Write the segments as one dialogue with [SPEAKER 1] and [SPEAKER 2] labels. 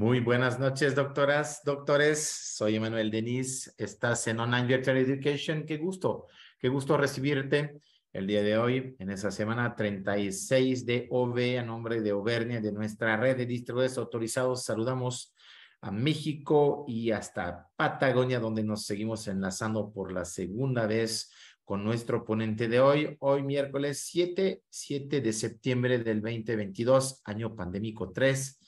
[SPEAKER 1] Muy buenas noches, doctoras, doctores. Soy Emanuel Denis. Estás en Online Virtual Education. Qué gusto recibirte el día de hoy en esa semana 36 de OV a nombre de Auvernia, de nuestra red de distribuidores autorizados. Saludamos a México y hasta Patagonia, donde nos seguimos enlazando por la segunda vez con nuestro ponente de hoy miércoles 7 de septiembre del 2022, año pandémico 3.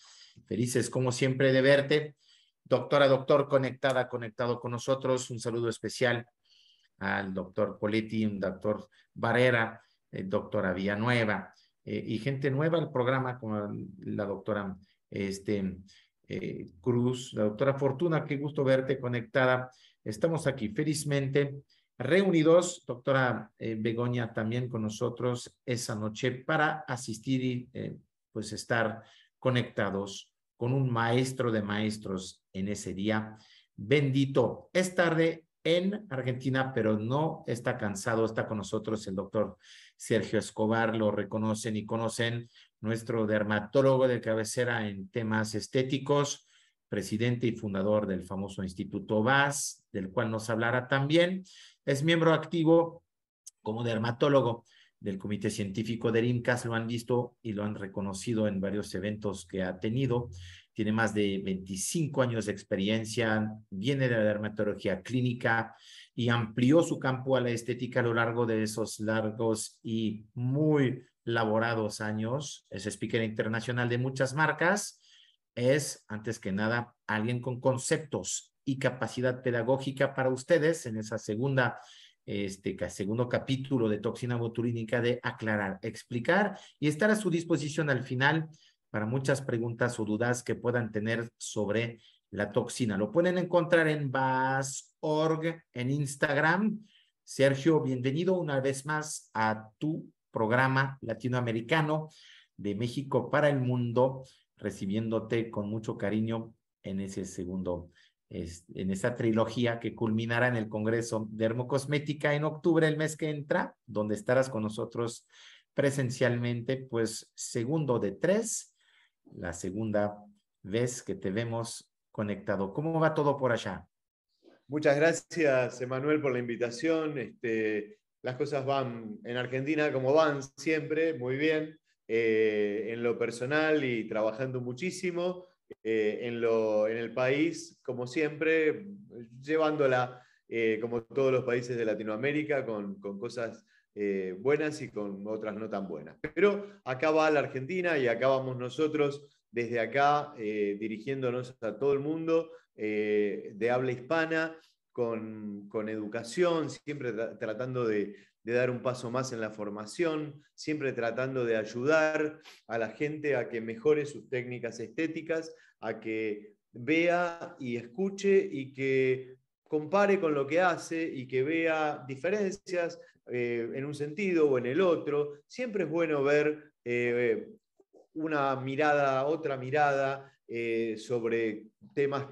[SPEAKER 1] Felices como siempre de verte. Doctora, doctor, conectado con nosotros. Un saludo especial al doctor Poletti, un doctor Barrera, doctora Villanueva, y gente nueva al programa, como la doctora Cruz, la doctora Fortuna. Qué gusto verte conectada. Estamos aquí felizmente reunidos, doctora Begoña también con nosotros esa noche para asistir y pues estar conectados con un maestro de maestros en ese día bendito. Es tarde en Argentina, pero no está cansado. Está con nosotros el doctor Sergio Escobar. Lo reconocen y conocen, nuestro dermatólogo de cabecera en temas estéticos, presidente y fundador del famoso Instituto VAS, del cual nos hablará también. Es miembro activo como dermatólogo del Comité Científico del INCAS. Lo han visto y lo han reconocido en varios eventos que ha tenido. Tiene más de 25 años de experiencia, viene de la dermatología clínica y amplió su campo a la estética a lo largo de esos largos y muy laborados años. Es speaker internacional de muchas marcas. Es, antes que nada, alguien con conceptos y capacidad pedagógica para ustedes en esa segundo capítulo de toxina botulínica, de aclarar, explicar y estar a su disposición al final para muchas preguntas o dudas que puedan tener sobre la toxina. Lo pueden encontrar en VAS.org, en Instagram. Sergio, bienvenido una vez más a tu programa latinoamericano de México para el mundo, recibiéndote con mucho cariño en ese en esa trilogía que culminará en el Congreso de Dermocosmética en octubre, el mes que entra, donde estarás con nosotros presencialmente, pues segundo de 3, la segunda vez que te vemos conectado. ¿Cómo va todo por allá?
[SPEAKER 2] Muchas gracias, Emanuel, por la invitación. Las cosas van en Argentina como van siempre, muy bien, en lo personal y trabajando muchísimo, en el país, como siempre, llevándola, como todos los países de Latinoamérica, con cosas buenas y con otras no tan buenas. Pero acá va la Argentina y acá vamos nosotros desde acá, dirigiéndonos a todo el mundo de habla hispana, con educación, siempre tratando de dar un paso más en la formación, siempre tratando de ayudar a la gente a que mejore sus técnicas estéticas, a que vea y escuche y que compare con lo que hace y que vea diferencias en un sentido o en el otro. Siempre es bueno ver una mirada, otra mirada sobre temas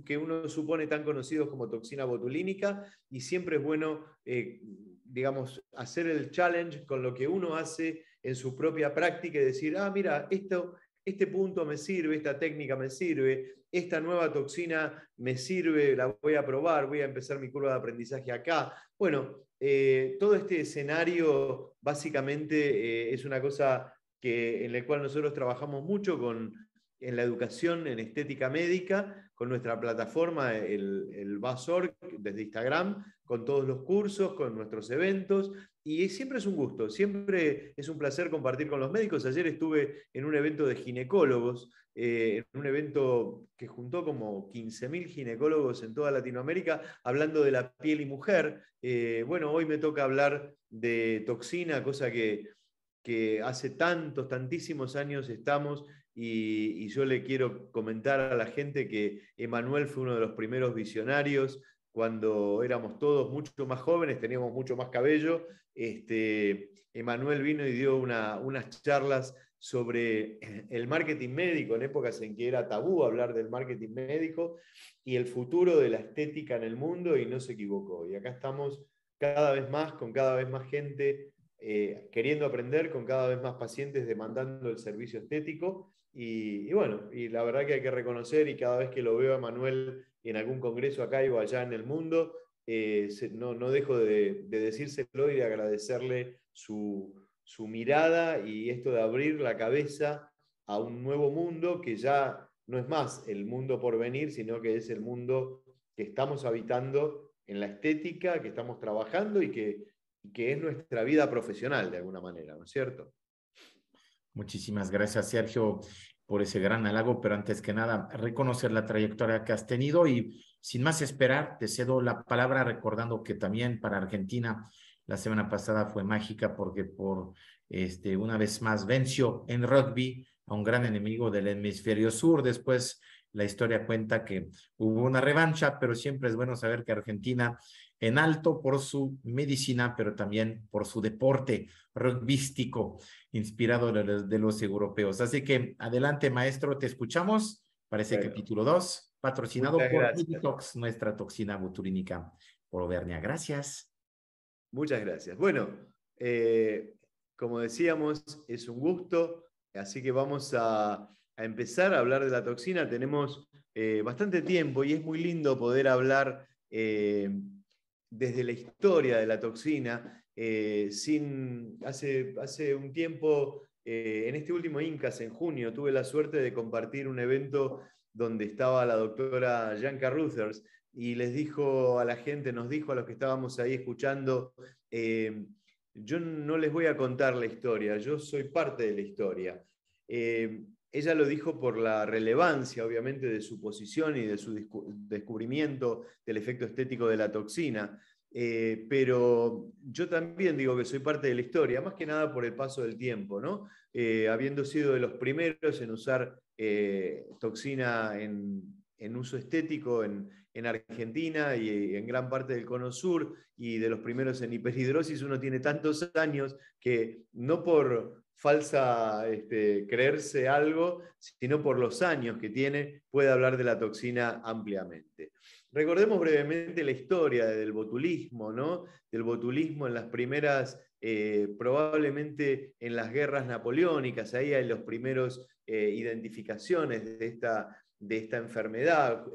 [SPEAKER 2] que uno supone tan conocidos como toxina botulínica, y siempre es bueno, digamos, hacer el challenge con lo que uno hace en su propia práctica y decir, mira, este punto me sirve, esta técnica me sirve, esta nueva toxina me sirve, la voy a probar, voy a empezar mi curva de aprendizaje acá. Bueno, todo este escenario básicamente es una cosa en el cual nosotros trabajamos mucho en la educación en estética médica, con nuestra plataforma, el VAS.org, desde Instagram, con todos los cursos, con nuestros eventos, y siempre es un gusto, siempre es un placer compartir con los médicos. Ayer estuve en un evento de ginecólogos, en un evento que juntó como 15.000 ginecólogos en toda Latinoamérica, hablando de la piel y mujer. Bueno, hoy me toca hablar de toxina, cosa que hace tantísimos años estamos, y yo le quiero comentar a la gente que Emanuel fue uno de los primeros visionarios cuando éramos todos mucho más jóvenes, teníamos mucho más cabello. Emanuel vino y dio unas charlas sobre el marketing médico en épocas en que era tabú hablar del marketing médico y el futuro de la estética en el mundo, y no se equivocó. Y acá estamos cada vez más, con cada vez más gente queriendo aprender, con cada vez más pacientes demandando el servicio estético. Y bueno, y la verdad que hay que reconocer, y cada vez que lo veo a Manuel en algún congreso acá o allá en el mundo, no dejo de decírselo y de agradecerle su mirada y esto de abrir la cabeza a un nuevo mundo que ya no es más el mundo por venir, sino que es el mundo que estamos habitando en la estética, que estamos trabajando y que es nuestra vida profesional de alguna manera, ¿no es cierto?
[SPEAKER 1] Muchísimas gracias, Sergio, por ese gran halago, pero antes que nada, reconocer la trayectoria que has tenido y sin más esperar, te cedo la palabra recordando que también para Argentina la semana pasada fue mágica porque una vez más venció en rugby a un gran enemigo del hemisferio sur. Después la historia cuenta que hubo una revancha, pero siempre es bueno saber que Argentina en alto por su medicina, pero también por su deporte rugbístico inspirado de los europeos. Así que adelante, maestro, te escuchamos para ese
[SPEAKER 2] Bueno,
[SPEAKER 1] capítulo 2, patrocinado
[SPEAKER 2] muchas
[SPEAKER 1] por
[SPEAKER 2] gracias.
[SPEAKER 1] Meditox, nuestra toxina botulínica por Auvernia. Gracias.
[SPEAKER 2] Muchas gracias. Bueno, como decíamos, es un gusto, así que vamos a empezar a hablar de la toxina. Tenemos bastante tiempo y es muy lindo poder hablar desde la historia de la toxina. Hace un tiempo, en este último INCAS, en junio, tuve la suerte de compartir un evento donde estaba la doctora Janka Ruthers, y les dijo a la gente, nos dijo a los que estábamos ahí escuchando, yo no les voy a contar la historia, yo soy parte de la historia. Ella lo dijo por la relevancia, obviamente, de su posición y de su descubrimiento del efecto estético de la toxina. Pero yo también digo que soy parte de la historia, más que nada por el paso del tiempo, ¿no? Habiendo sido de los primeros en usar toxina en uso estético en Argentina y en gran parte del Cono Sur, y de los primeros en hiperhidrosis, uno tiene tantos años que no por falsa creerse algo, sino por los años que tiene, puede hablar de la toxina ampliamente. Recordemos brevemente la historia del botulismo, ¿no? Del botulismo en las primeras, probablemente en las guerras napoleónicas, ahí hay los primeros identificaciones de esta enfermedad.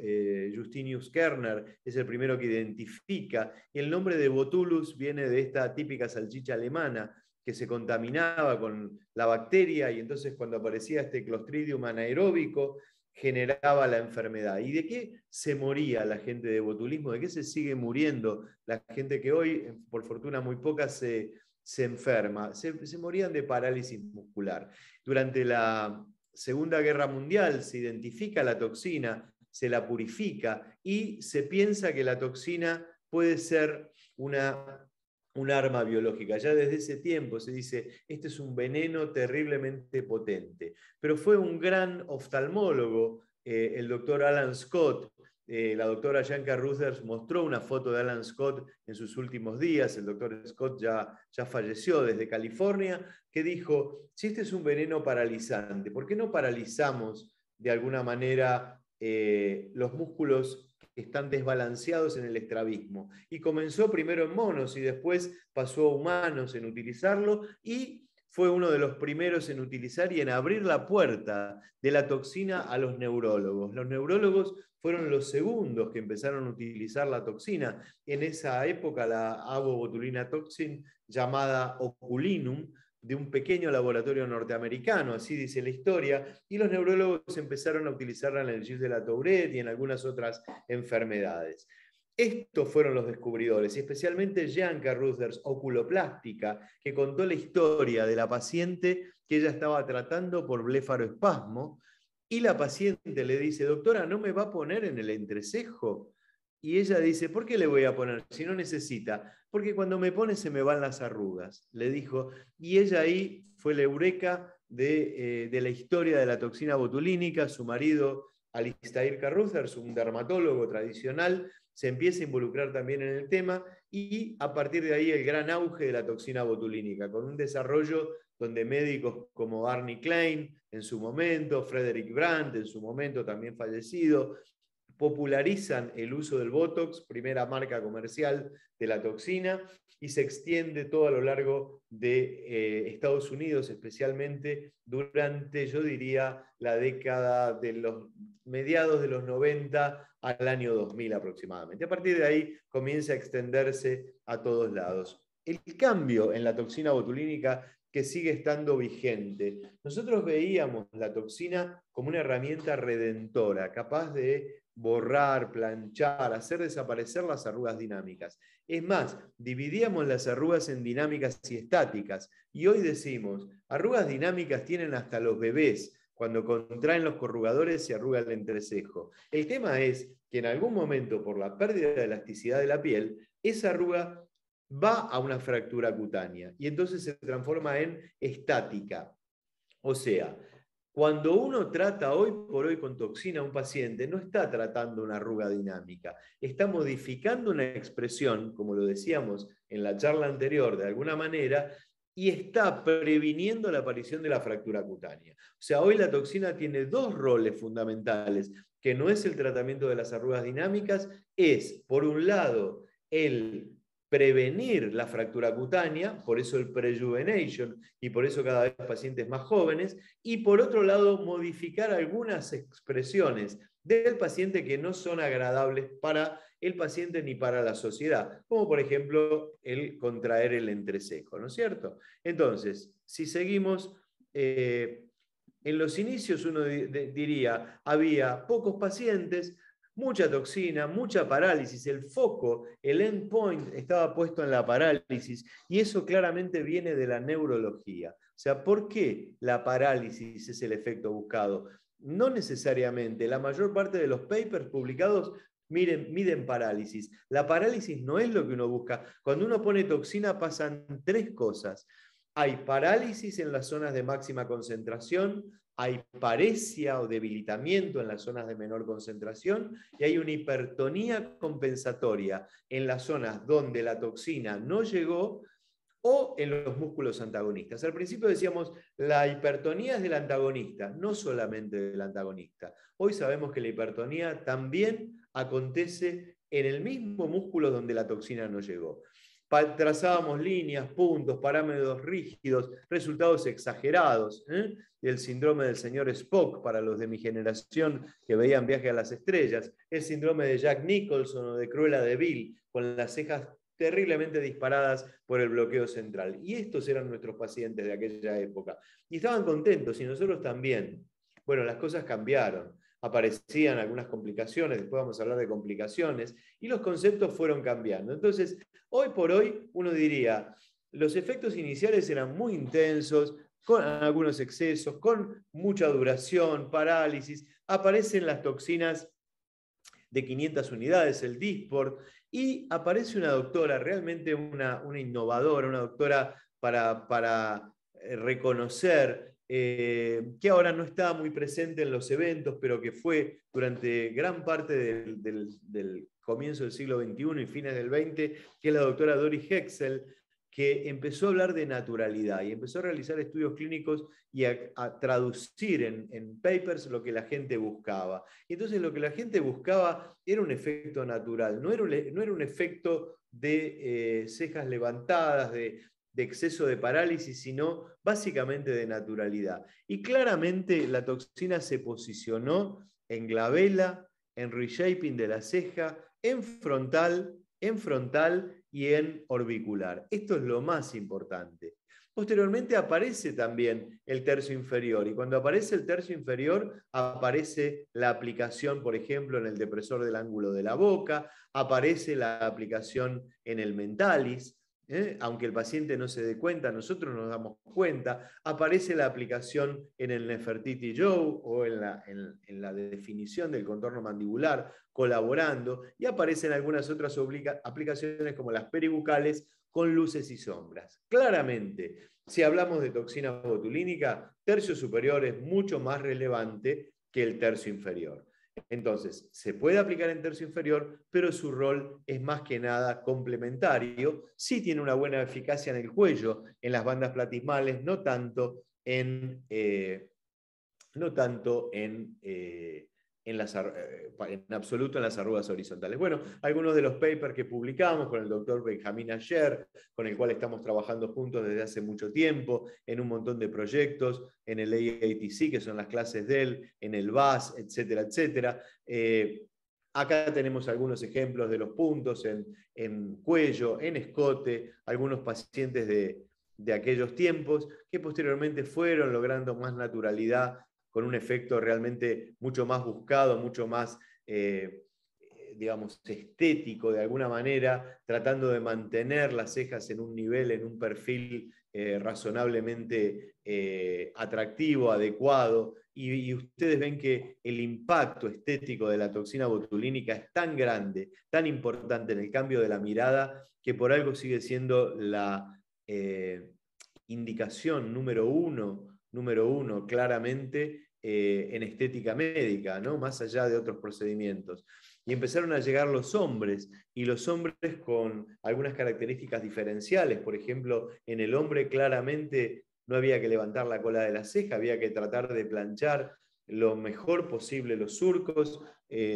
[SPEAKER 2] Justinius Kerner es el primero que identifica. Y el nombre de botulus viene de esta típica salchicha alemana que se contaminaba con la bacteria, y entonces cuando aparecía este Clostridium anaeróbico generaba la enfermedad. ¿Y de qué se moría la gente de botulismo? ¿De qué se sigue muriendo la gente que hoy, por fortuna muy poca, se enferma? Se morían de parálisis muscular. Durante la Segunda Guerra Mundial se identifica la toxina, se la purifica y se piensa que la toxina puede ser un arma biológica. Ya desde ese tiempo se dice, este es un veneno terriblemente potente. Pero fue un gran oftalmólogo, el doctor Alan Scott. La doctora Janka Ruthers mostró una foto de Alan Scott en sus últimos días. El doctor Scott ya falleció desde California, que dijo, si este es un veneno paralizante, ¿por qué no paralizamos de alguna manera los músculos que están desbalanceados en el estrabismo? Y comenzó primero en monos y después pasó a humanos en utilizarlo, y fue uno de los primeros en utilizar y en abrir la puerta de la toxina a los neurólogos. Los neurólogos fueron los segundos que empezaron a utilizar la toxina. En esa época la avobotulina toxin, llamada Oculinum, de un pequeño laboratorio norteamericano, así dice la historia, y los neurólogos empezaron a utilizarla en el gis de la Tourette y en algunas otras enfermedades. Estos fueron los descubridores, y especialmente Janka Ruthers, oculoplástica, que contó la historia de la paciente que ella estaba tratando por blefaroespasmo, y la paciente le dice, doctora, ¿no me va a poner en el entrecejo? Y ella dice, ¿por qué le voy a poner si no necesita? Porque cuando me pone se me van las arrugas, le dijo. Y ella ahí fue la eureka de la historia de la toxina botulínica. Su marido, Alistair Carruthers, un dermatólogo tradicional, se empieza a involucrar también en el tema, y a partir de ahí el gran auge de la toxina botulínica, con un desarrollo donde médicos como Arnie Klein en su momento, Frederick Brandt en su momento también fallecido, popularizan el uso del Botox, primera marca comercial de la toxina, y se extiende todo a lo largo de Estados Unidos, especialmente durante, yo diría, la década de los mediados de los 90 al año 2000 aproximadamente. A partir de ahí comienza a extenderse a todos lados. El cambio en la toxina botulínica que sigue estando vigente. Nosotros veíamos la toxina como una herramienta redentora, capaz de borrar, planchar, hacer desaparecer las arrugas dinámicas. Es más, dividíamos las arrugas en dinámicas y estáticas. Y hoy decimos, arrugas dinámicas tienen hasta los bebés, cuando contraen los corrugadores y arruga el entrecejo. El tema es que en algún momento, por la pérdida de elasticidad de la piel, esa arruga va a una fractura cutánea y entonces se transforma en estática. O sea, cuando uno trata hoy por hoy con toxina a un paciente, no está tratando una arruga dinámica, está modificando una expresión, como lo decíamos en la charla anterior, de alguna manera, y está previniendo la aparición de la fractura cutánea. O sea, hoy la toxina tiene dos roles fundamentales, que no es el tratamiento de las arrugas dinámicas, es, por un lado, el prevenir la fractura cutánea, por eso el prejuvenation y por eso cada vez pacientes más jóvenes, y por otro lado modificar algunas expresiones del paciente que no son agradables para el paciente ni para la sociedad, como por ejemplo el contraer el entrecejo, ¿no es cierto? Entonces, si seguimos, en los inicios uno diría, había pocos pacientes, mucha toxina, mucha parálisis, el foco, el endpoint estaba puesto en la parálisis y eso claramente viene de la neurología. O sea, ¿por qué la parálisis es el efecto buscado? No necesariamente, la mayor parte de los papers publicados miden parálisis. La parálisis no es lo que uno busca. Cuando uno pone toxina pasan tres cosas. Hay parálisis en las zonas de máxima concentración, hay paresia o debilitamiento en las zonas de menor concentración y hay una hipertonía compensatoria en las zonas donde la toxina no llegó o en los músculos antagonistas. Al principio decíamos, la hipertonía es del antagonista, no solamente del antagonista. Hoy sabemos que la hipertonía también acontece en el mismo músculo donde la toxina no llegó. Trazábamos líneas, puntos, parámetros rígidos, resultados exagerados. El síndrome del señor Spock para los de mi generación que veían Viaje a las Estrellas, el síndrome de Jack Nicholson o de Cruella de Vil, con las cejas terriblemente disparadas por el bloqueo central. Y estos eran nuestros pacientes de aquella época. Y estaban contentos, y nosotros también. Bueno, las cosas cambiaron. Aparecían algunas complicaciones, después vamos a hablar de complicaciones, y los conceptos fueron cambiando. Entonces, hoy por hoy, uno diría, los efectos iniciales eran muy intensos, con algunos excesos, con mucha duración, parálisis, aparecen las toxinas de 500 unidades, el Dysport, y aparece una doctora, realmente una innovadora, una doctora para reconocer, que ahora no está muy presente en los eventos, pero que fue durante gran parte del comienzo del siglo XXI y fines del XX, que es la doctora Dori Hexel, que empezó a hablar de naturalidad y empezó a realizar estudios clínicos y a traducir en papers lo que la gente buscaba. Y entonces lo que la gente buscaba era un efecto natural, no era un efecto de cejas levantadas, de exceso de parálisis, sino básicamente de naturalidad. Y claramente la toxina se posicionó en glabela, en reshaping de la ceja, en frontal y en orbicular. Esto es lo más importante. Posteriormente aparece también el tercio inferior y cuando aparece el tercio inferior aparece la aplicación, por ejemplo, en el depresor del ángulo de la boca, aparece la aplicación en el mentalis, aunque el paciente no se dé cuenta, nosotros nos damos cuenta, aparece la aplicación en el Nefertiti Joe o en la definición del contorno mandibular, colaborando, y aparecen algunas otras aplicaciones como las peribucales con luces y sombras. Claramente, si hablamos de toxina botulínica, tercio superior es mucho más relevante que el tercio inferior. Entonces, se puede aplicar en tercio inferior, pero su rol es más que nada complementario. Sí tiene una buena eficacia en el cuello, en las bandas platismales, no tanto en en absoluto en las arrugas horizontales. Bueno, algunos de los papers que publicamos con el doctor Benjamín Ayer, con el cual estamos trabajando juntos desde hace mucho tiempo, en un montón de proyectos, en el AATC, que son las clases de él, en el VAS, etcétera, etcétera. Acá tenemos algunos ejemplos de los puntos en cuello, en escote, algunos pacientes de aquellos tiempos que posteriormente fueron logrando más naturalidad con un efecto realmente mucho más buscado, mucho más, digamos, estético de alguna manera, tratando de mantener las cejas en un nivel, en un perfil razonablemente atractivo, adecuado, y ustedes ven que el impacto estético de la toxina botulínica es tan grande, tan importante en el cambio de la mirada, que por algo sigue siendo la indicación número uno claramente en estética médica, ¿no? Más allá de otros procedimientos. Y empezaron a llegar los hombres, y los hombres con algunas características diferenciales. Por ejemplo, en el hombre claramente no había que levantar la cola de la ceja, había que tratar de planchar lo mejor posible los surcos,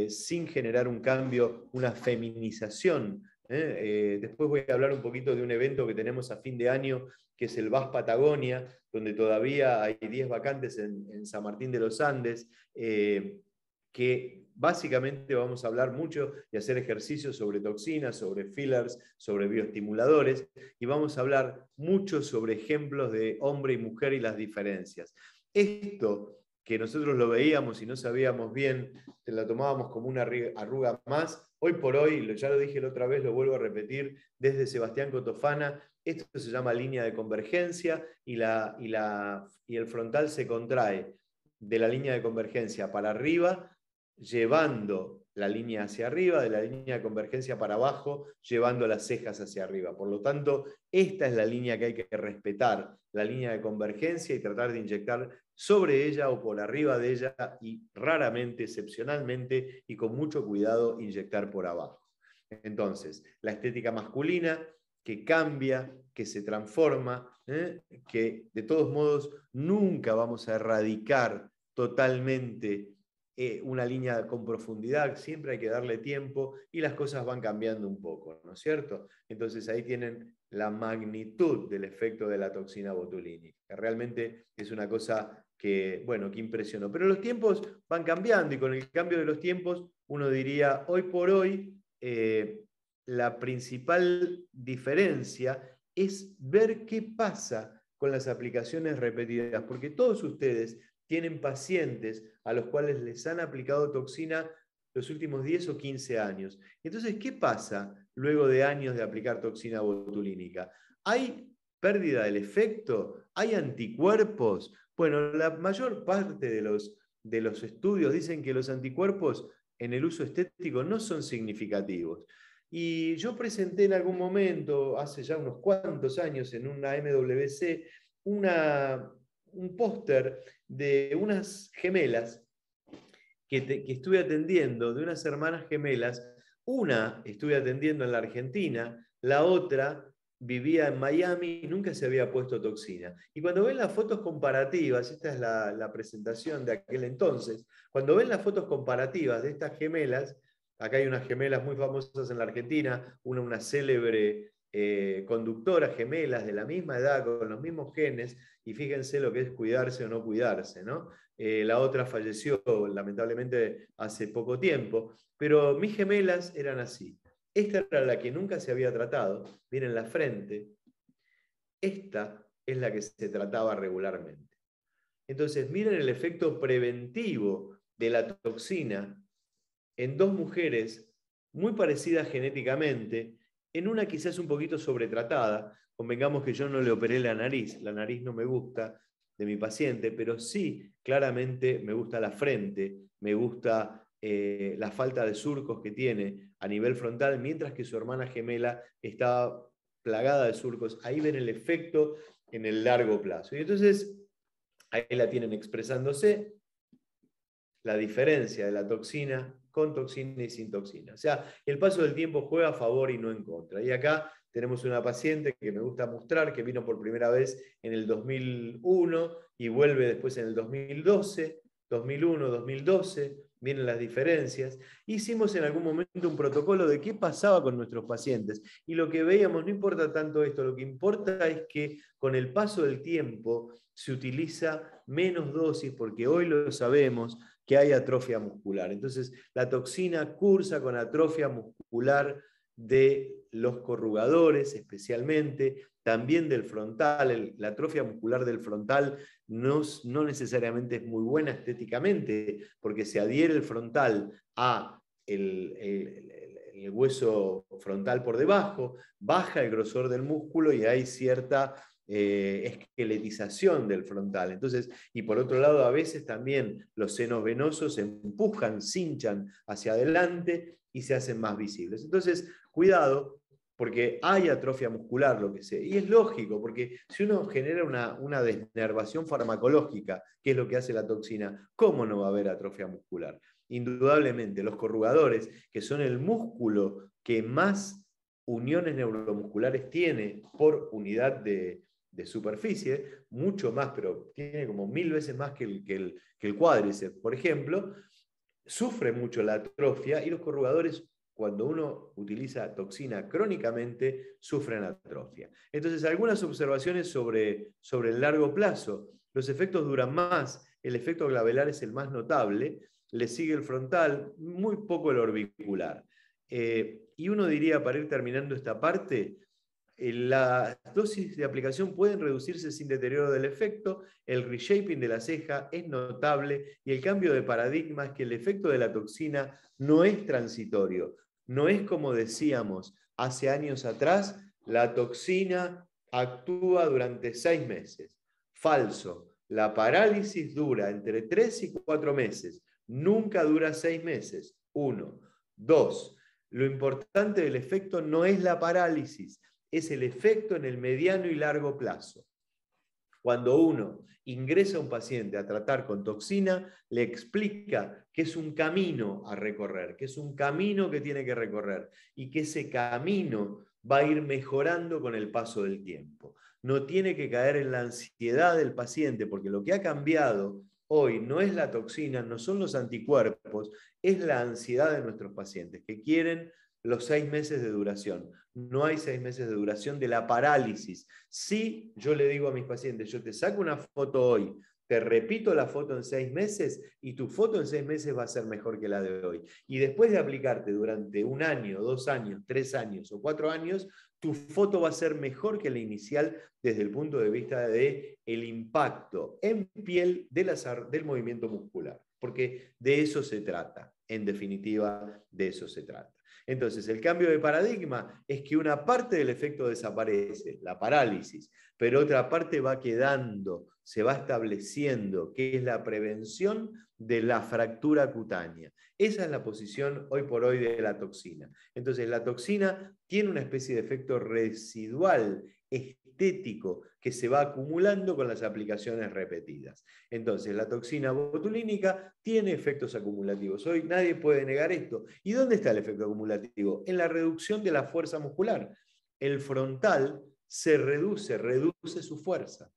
[SPEAKER 2] sin generar un cambio, una feminización. Después voy a hablar un poquito de un evento que tenemos a fin de año, que es el VAS Patagonia, donde todavía hay 10 vacantes en San Martín de los Andes, que básicamente vamos a hablar mucho y hacer ejercicios sobre toxinas, sobre fillers, sobre bioestimuladores, y vamos a hablar mucho sobre ejemplos de hombre y mujer y las diferencias. Esto que nosotros lo veíamos y no sabíamos bien, te la tomábamos como una arruga más, hoy por hoy, ya lo dije la otra vez, lo vuelvo a repetir, desde Sebastián Cotofana, esto se llama línea de convergencia, y el frontal se contrae de la línea de convergencia para arriba, llevando la línea hacia arriba, de la línea de convergencia para abajo, llevando las cejas hacia arriba. Por lo tanto, esta es la línea que hay que respetar, la línea de convergencia, y tratar de inyectar sobre ella o por arriba de ella, y raramente, excepcionalmente y con mucho cuidado, inyectar por abajo. Entonces, la estética masculina que cambia, que se transforma, que de todos modos nunca vamos a erradicar totalmente una línea con profundidad, siempre hay que darle tiempo, y las cosas van cambiando un poco, ¿no es cierto? Entonces ahí tienen la magnitud del efecto de la toxina botulínica. Realmente es una cosa que, bueno, que impresionó. Pero los tiempos van cambiando, y con el cambio de los tiempos uno diría, hoy por hoy, la principal diferencia es ver qué pasa con las aplicaciones repetidas, porque todos ustedes tienen pacientes a los cuales les han aplicado toxina los últimos 10 o 15 años. Entonces, ¿qué pasa luego de años de aplicar toxina botulínica? ¿Hay pérdida del efecto? ¿Hay anticuerpos? Bueno, la mayor parte de los estudios dicen que los anticuerpos en el uso estético no son significativos. Y yo presenté en algún momento, hace ya unos cuantos años, en una MWC, un póster de unas gemelas que estuve atendiendo, de unas hermanas gemelas. Una estuve atendiendo en la Argentina, la otra vivía en Miami y nunca se había puesto toxina. Y cuando ven las fotos comparativas, esta es la presentación de aquel entonces, cuando ven las fotos comparativas de estas gemelas, acá hay unas gemelas muy famosas en la Argentina, una célebre conductora, gemelas de la misma edad, con los mismos genes, y fíjense lo que es cuidarse o no cuidarse, ¿no? La otra falleció lamentablemente hace poco tiempo, pero mis gemelas eran así. Esta era la que nunca se había tratado, miren la frente, esta es la que se trataba regularmente. Entonces, miren el efecto preventivo de la toxina en dos mujeres muy parecidas genéticamente, en una quizás un poquito sobretratada. Convengamos que yo no le operé la nariz no me gusta de mi paciente, pero sí claramente me gusta la frente, me gusta la falta de surcos que tiene a nivel frontal, mientras que su hermana gemela está plagada de surcos. Ahí ven el efecto en el largo plazo. Y entonces ahí la tienen expresándose la diferencia de la toxina con toxina y sin toxina. O sea, el paso del tiempo juega a favor y no en contra. Y acá tenemos una paciente que me gusta mostrar, que vino por primera vez en el 2001 y vuelve después en el 2012, 2001, 2012, vienen las diferencias. Hicimos en algún momento un protocolo de qué pasaba con nuestros pacientes. Y lo que veíamos, no importa tanto esto, lo que importa es que con el paso del tiempo se utiliza menos dosis, porque hoy lo sabemos que hay atrofia muscular. Entonces, la toxina cursa con atrofia muscular de los corrugadores, especialmente, también del frontal. La atrofia muscular del frontal no necesariamente es muy buena estéticamente, porque se adhiere el frontal a el hueso frontal por debajo, baja el grosor del músculo y hay cierta esqueletización del frontal. Entonces, y por otro lado, a veces también los senos venosos se empujan, cinchan hacia adelante y se hacen más visibles. Entonces, cuidado, porque hay atrofia muscular, lo que sé. Y es lógico, porque si uno genera una desnervación farmacológica, que es lo que hace la toxina, ¿cómo no va a haber atrofia muscular? Indudablemente, los corrugadores, que son el músculo que más uniones neuromusculares tiene por unidad de superficie, mucho más, pero tiene como 1000 veces más que el cuádriceps, por ejemplo, sufre mucho la atrofia y los corrugadores, cuando uno utiliza toxina crónicamente, sufren atrofia. Entonces, algunas observaciones sobre el largo plazo. Los efectos duran más, el efecto glabellar es el más notable, le sigue el frontal, muy poco el orbicular. Y uno diría, para ir terminando esta parte, las dosis de aplicación pueden reducirse sin deterioro del efecto, el reshaping de la ceja es notable y el cambio de paradigma es que el efecto de la toxina no es transitorio, no es como decíamos hace años atrás, la toxina actúa durante 6 meses. Falso, la parálisis dura entre 3 y 4 meses, nunca dura 6 meses. 1. 2. Lo importante del efecto no es la parálisis, es el efecto en el mediano y largo plazo. Cuando uno ingresa a un paciente a tratar con toxina, le explica que es un camino a recorrer, que es un camino que tiene que recorrer y que ese camino va a ir mejorando con el paso del tiempo. No tiene que caer en la ansiedad del paciente, porque lo que ha cambiado hoy no es la toxina, no son los anticuerpos, es la ansiedad de nuestros pacientes, que quieren los 6 meses de duración. No hay 6 meses de duración de la parálisis. Si yo le digo a mis pacientes, yo te saco una foto hoy, te repito la foto en 6 meses y tu foto en 6 meses va a ser mejor que la de hoy. Y después de aplicarte durante 1 año, 2 años, 3 años o 4 años, tu foto va a ser mejor que la inicial desde el punto de vista del impacto en piel del movimiento muscular. Porque de eso se trata, en definitiva, de eso se trata. Entonces, el cambio de paradigma es que una parte del efecto desaparece, la parálisis, pero otra parte va quedando, se va estableciendo, que es la prevención de la fractura cutánea. Esa es la posición hoy por hoy de la toxina. Entonces, la toxina tiene una especie de efecto residual, estético, que se va acumulando con las aplicaciones repetidas. Entonces, la toxina botulínica tiene efectos acumulativos. Hoy nadie puede negar esto. ¿Y dónde está el efecto acumulativo? En la reducción de la fuerza muscular. El frontal se reduce su fuerza.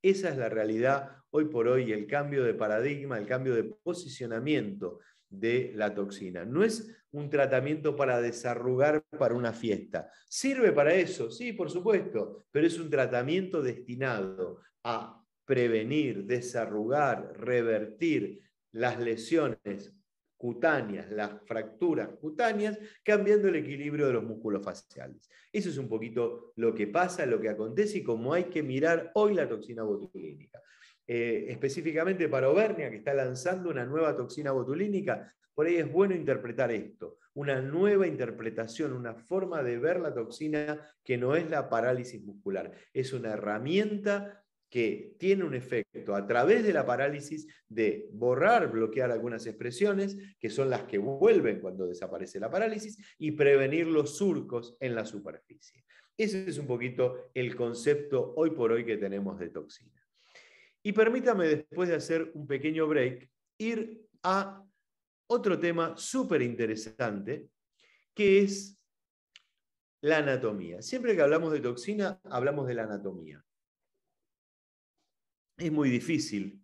[SPEAKER 2] Esa es la realidad hoy por hoy, el cambio de paradigma, el cambio de posicionamiento de la toxina. No es un tratamiento para desarrugar para una fiesta. ¿Sirve para eso? Sí, por supuesto, pero es un tratamiento destinado a prevenir, desarrugar, revertir las lesiones cutáneas, las fracturas cutáneas, cambiando el equilibrio de los músculos faciales. Eso es un poquito lo que pasa, lo que acontece y cómo hay que mirar hoy la toxina botulínica. Específicamente para Obernia, que está lanzando una nueva toxina botulínica, por ahí es bueno interpretar esto, una nueva interpretación, una forma de ver la toxina que no es la parálisis muscular, es una herramienta que tiene un efecto a través de la parálisis de borrar, bloquear algunas expresiones, que son las que vuelven cuando desaparece la parálisis, y prevenir los surcos en la superficie. Ese es un poquito el concepto hoy por hoy que tenemos de toxina. Y permítame, después de hacer un pequeño break, ir a otro tema súper interesante, que es la anatomía. Siempre que hablamos de toxina, hablamos de la anatomía. Es muy difícil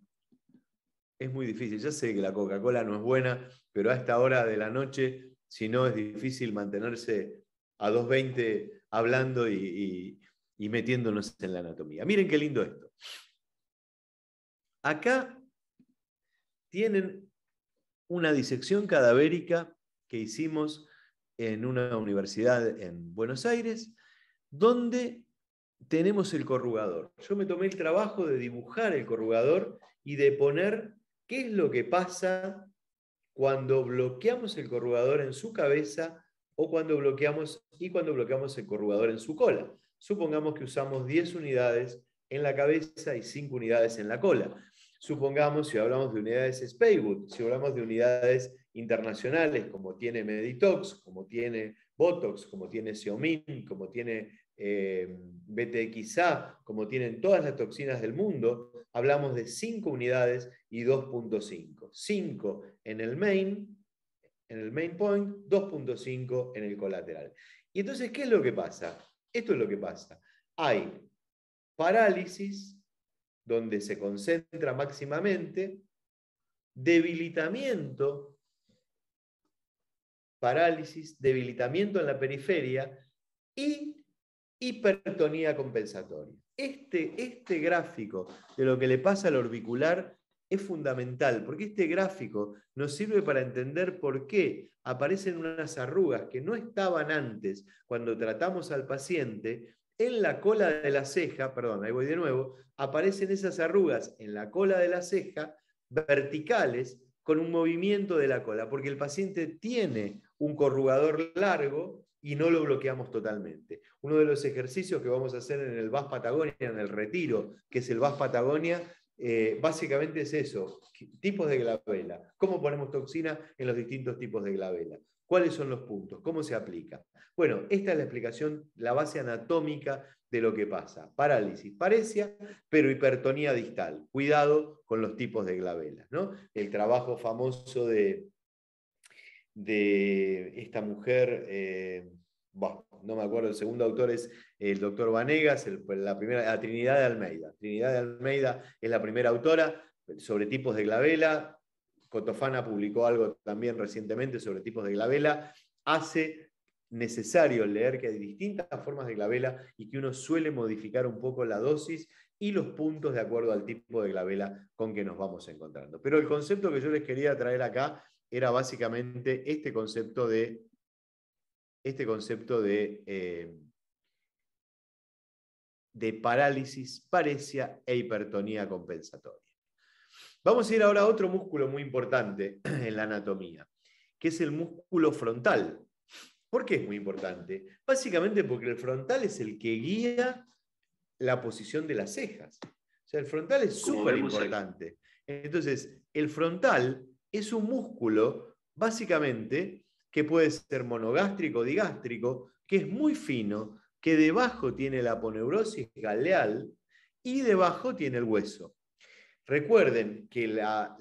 [SPEAKER 2] es muy difícil. Ya sé que la Coca-Cola no es buena, pero a esta hora de la noche, si no, es difícil mantenerse a 2:20 hablando y metiéndonos en la anatomía. Miren qué lindo esto. Acá tienen una disección cadavérica que hicimos en una universidad en Buenos Aires, donde tenemos el corrugador. Yo me tomé el trabajo de dibujar el corrugador y de poner qué es lo que pasa cuando bloqueamos el corrugador en su cabeza o cuando bloqueamos el corrugador en su cola. Supongamos que usamos 10 unidades en la cabeza y 5 unidades en la cola. Supongamos, si hablamos de unidades Spaywood, si hablamos de unidades internacionales como tiene Meditox, como tiene Botox, como tiene Xeomin, como tiene BTXA, como tienen todas las toxinas del mundo, hablamos de 5 unidades y 2.5. 5 en el main point, 2.5 en el colateral. Y entonces, ¿qué es lo que pasa? Esto es lo que pasa. Hay parálisis, donde se concentra máximamente, debilitamiento, parálisis, debilitamiento en la periferia y hipertonía compensatoria. Este gráfico de lo que le pasa al orbicular es fundamental, porque este gráfico nos sirve para entender por qué aparecen unas arrugas que no estaban antes cuando tratamos al paciente. En la cola de la ceja, perdón, ahí voy de nuevo, aparecen esas arrugas en la cola de la ceja verticales con un movimiento de la cola, porque el paciente tiene un corrugador largo y no lo bloqueamos totalmente. Uno de los ejercicios que vamos a hacer en el VAS Patagonia, en el retiro, que es el VAS Patagonia, básicamente es eso, tipos de glabela, cómo ponemos toxina en los distintos tipos de glabela, cuáles son los puntos, cómo se aplica. Bueno, esta es la explicación, la base anatómica de lo que pasa. Parálisis, paresia, pero hipertonía distal. Cuidado con los tipos de glabela, ¿no? El trabajo famoso de esta mujer, no me acuerdo, el segundo autor es el doctor Vanegas, la Trinidad de Almeida. Trinidad de Almeida es la primera autora sobre tipos de glabela. Cotofana publicó algo también recientemente sobre tipos de glabela. Hace necesario leer que hay distintas formas de glabela y que uno suele modificar un poco la dosis y los puntos de acuerdo al tipo de glabela con que nos vamos encontrando. Pero el concepto que yo les quería traer acá era básicamente este concepto de parálisis, paresia e hipertonía compensatoria. Vamos a ir ahora a otro músculo muy importante en la anatomía, que es el músculo frontal. ¿Por qué es muy importante? Básicamente porque el frontal es el que guía la posición de las cejas. O sea, el frontal es súper importante. Entonces, el frontal es un músculo, básicamente, que puede ser monogástrico o digástrico, que es muy fino, que debajo tiene la aponeurosis galeal y debajo tiene el hueso. Recuerden que la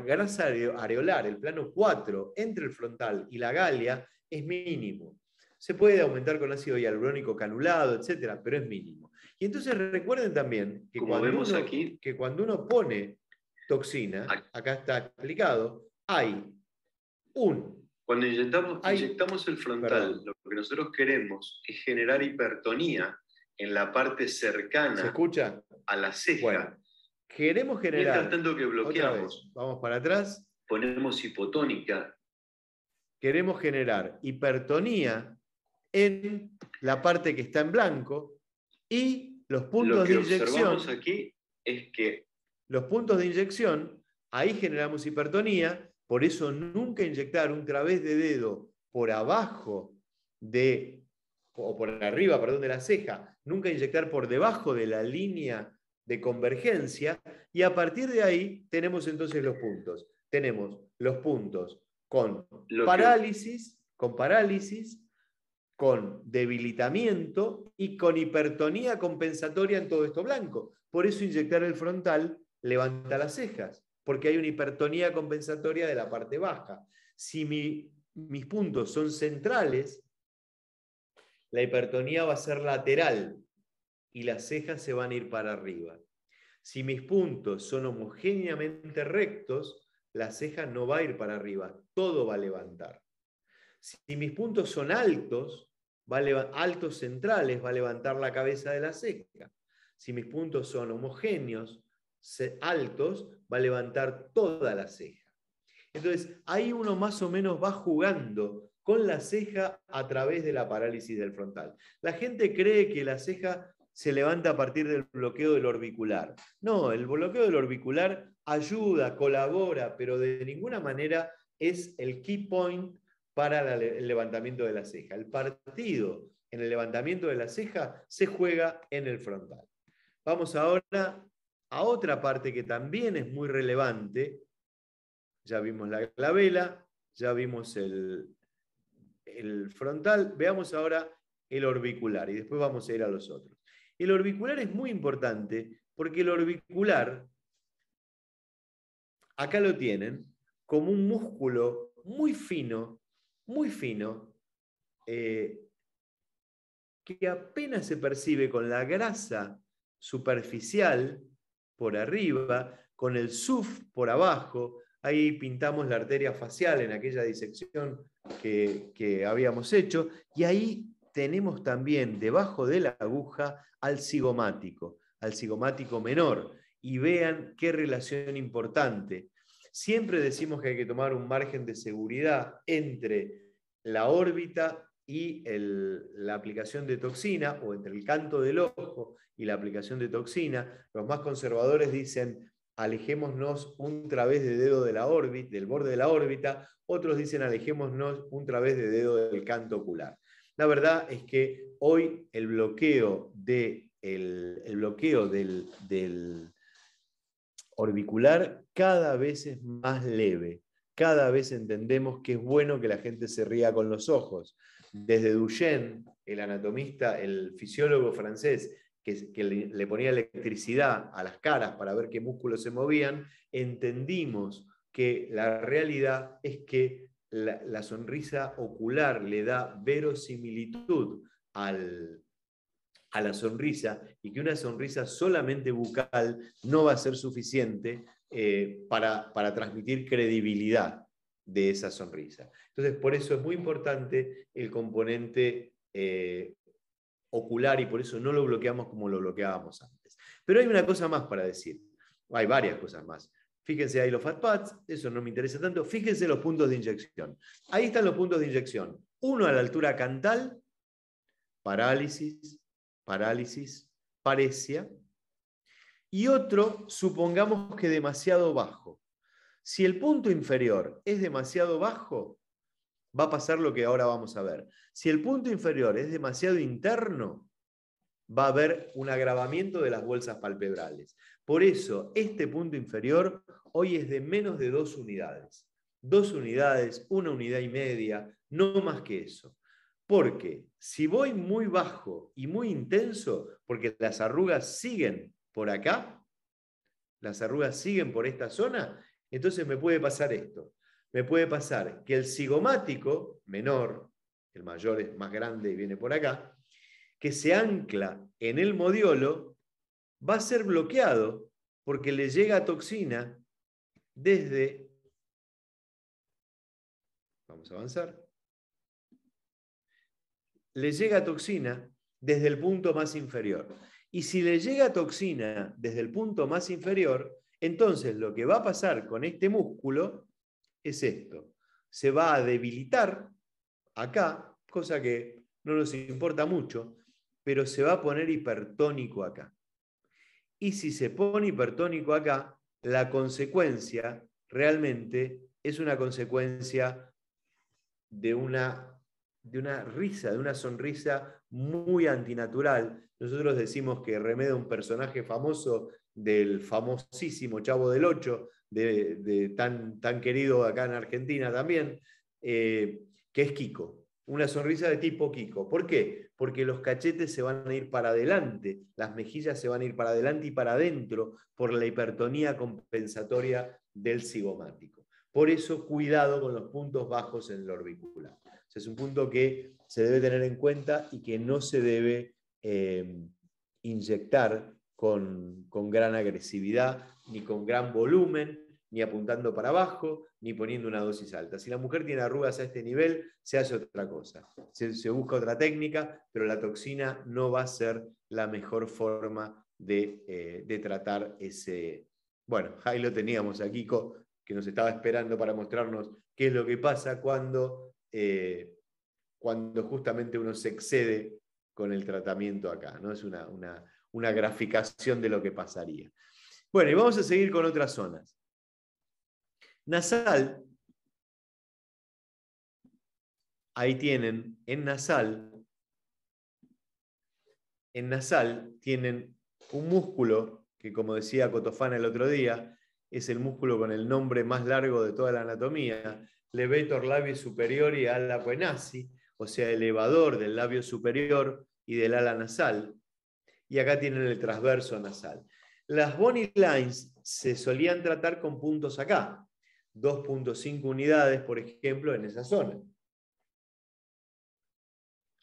[SPEAKER 2] grasa areolar, el plano 4, entre el frontal y la galia, es mínimo. Se puede aumentar con ácido hialurónico canulado, etcétera, pero es mínimo. Y entonces recuerden también que, cuando uno pone toxina, acá está explicado, hay un...
[SPEAKER 3] Cuando inyectamos el frontal, lo que nosotros queremos es generar hipertonía en la parte cercana.
[SPEAKER 2] ¿Se escucha?
[SPEAKER 3] A la ceja.
[SPEAKER 2] Bueno, queremos generar...
[SPEAKER 3] Mientras tanto que bloqueamos,
[SPEAKER 2] vamos para atrás.
[SPEAKER 3] Ponemos hipotónica.
[SPEAKER 2] Queremos generar hipertonía en la parte que está en blanco y los puntos de inyección.
[SPEAKER 3] Lo que observamos aquí es que
[SPEAKER 2] los puntos de inyección, ahí generamos hipertonía, por eso nunca inyectar un través de dedo por abajo o por arriba, perdón, de la ceja, nunca inyectar por debajo de la línea de convergencia, y a partir de ahí tenemos entonces los puntos. Tenemos los puntos con parálisis, con debilitamiento y con hipertonía compensatoria en todo esto blanco. Por eso inyectar el frontal levanta las cejas, porque hay una hipertonía compensatoria de la parte baja. Si mis puntos son centrales, la hipertonía va a ser lateral y las cejas se van a ir para arriba. Si mis puntos son homogéneamente rectos, la ceja no va a ir para arriba, todo va a levantar. Si mis puntos son altos, altos centrales, va a levantar la cabeza de la ceja. Si mis puntos son homogéneos, altos, va a levantar toda la ceja. Entonces, ahí uno más o menos va jugando con la ceja a través de la parálisis del frontal. La gente cree que la ceja se levanta a partir del bloqueo del orbicular. No, el bloqueo del orbicular ayuda, colabora, pero de ninguna manera es el key point para el levantamiento de la ceja. El partido en el levantamiento de la ceja se juega en el frontal. Vamos ahora a otra parte que también es muy relevante. Ya vimos la glabela, ya vimos el frontal. Veamos ahora el orbicular y después vamos a ir a los otros. El orbicular es muy importante porque el orbicular, acá lo tienen, como un músculo muy fino, que apenas se percibe con la grasa superficial por arriba, con el SUF por abajo. Ahí pintamos la arteria facial en aquella disección que habíamos hecho, y ahí tenemos también debajo de la aguja al cigomático menor, y vean qué relación importante. Siempre decimos que hay que tomar un margen de seguridad entre la órbita y la aplicación de toxina, o entre el canto del ojo y la aplicación de toxina. Los más conservadores dicen alejémonos un través de dedo de la órbita, del borde de la órbita, otros dicen alejémonos un través de dedo del canto ocular. La verdad es que hoy el bloqueo del orbicular cada vez es más leve. Cada vez entendemos que es bueno que la gente se ría con los ojos. Desde Duchenne, el anatomista, el fisiólogo francés, que le ponía electricidad a las caras para ver qué músculos se movían, entendimos que la realidad es que la sonrisa ocular le da verosimilitud a la sonrisa, y que una sonrisa solamente bucal no va a ser suficiente para transmitir credibilidad de esa sonrisa. Entonces, por eso es muy importante el componente ocular, y por eso no lo bloqueamos como lo bloqueábamos antes. Pero hay una cosa más para decir. Hay varias cosas más. Fíjense ahí los fat pads, eso no me interesa tanto. Fíjense los puntos de inyección. Ahí están los puntos de inyección. Uno a la altura cantal, parálisis, paresia. Y otro, supongamos que demasiado bajo. Si el punto inferior es demasiado bajo, va a pasar lo que ahora vamos a ver. Si el punto inferior es demasiado interno, va a haber un agravamiento de las bolsas palpebrales. Por eso, este punto inferior hoy es de menos de 2 unidades. 2 unidades, 1 unidad y media, no más que eso. Porque si voy muy bajo y muy intenso, porque las arrugas siguen por acá, las arrugas siguen por esta zona, entonces me puede pasar esto. Me puede pasar que el cigomático menor, el mayor es más grande y viene por acá, que se ancla en el modiolo, va a ser bloqueado porque le llega toxina desde... Vamos a avanzar. Le llega toxina desde el punto más inferior. Y si le llega toxina desde el punto más inferior, entonces lo que va a pasar con este músculo es esto. Se va a debilitar acá, cosa que no nos importa mucho, pero se va a poner hipertónico acá. Y si se pone hipertónico acá, la consecuencia realmente es una consecuencia de una risa, de una sonrisa muy antinatural. Nosotros decimos que remeda un personaje famoso del famosísimo Chavo del Ocho, tan querido acá en Argentina también, que es Kiko. Una sonrisa de tipo Kiko. ¿Por qué? Porque los cachetes se van a ir para adelante, las mejillas se van a ir para adelante y para adentro por la hipertonía compensatoria del cigomático. Por eso, cuidado con los puntos bajos en el orbicular. O sea, es un punto que se debe tener en cuenta y que no se debe inyectar con gran agresividad, ni con gran volumen, ni apuntando para abajo, ni poniendo una dosis alta. Si la mujer tiene arrugas a este nivel, se hace otra cosa. Se busca otra técnica, pero la toxina no va a ser la mejor forma de tratar ese... Bueno, ahí lo teníamos aquí, que nos estaba esperando para mostrarnos qué es lo que pasa cuando justamente uno se excede con el tratamiento acá, ¿no? Es una graficación de lo que pasaría. Bueno, y vamos a seguir con otras zonas. Nasal, ahí tienen, en nasal tienen un músculo que, como decía Cotofana el otro día, es el músculo con el nombre más largo de toda la anatomía, levator labio superior y ala aquenasi, o sea, elevador del labio superior y del ala nasal. Y acá tienen el transverso nasal. Las bony lines se solían tratar con puntos acá, 2.5 unidades, por ejemplo, en esa zona.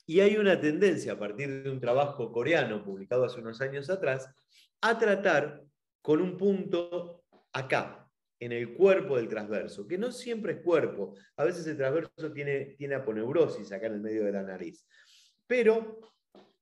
[SPEAKER 2] Y hay una tendencia, a partir de un trabajo coreano publicado hace unos años atrás, a tratar con un punto acá, en el cuerpo del transverso, que no siempre es cuerpo. A veces el transverso tiene aponeurosis acá en el medio de la nariz. Pero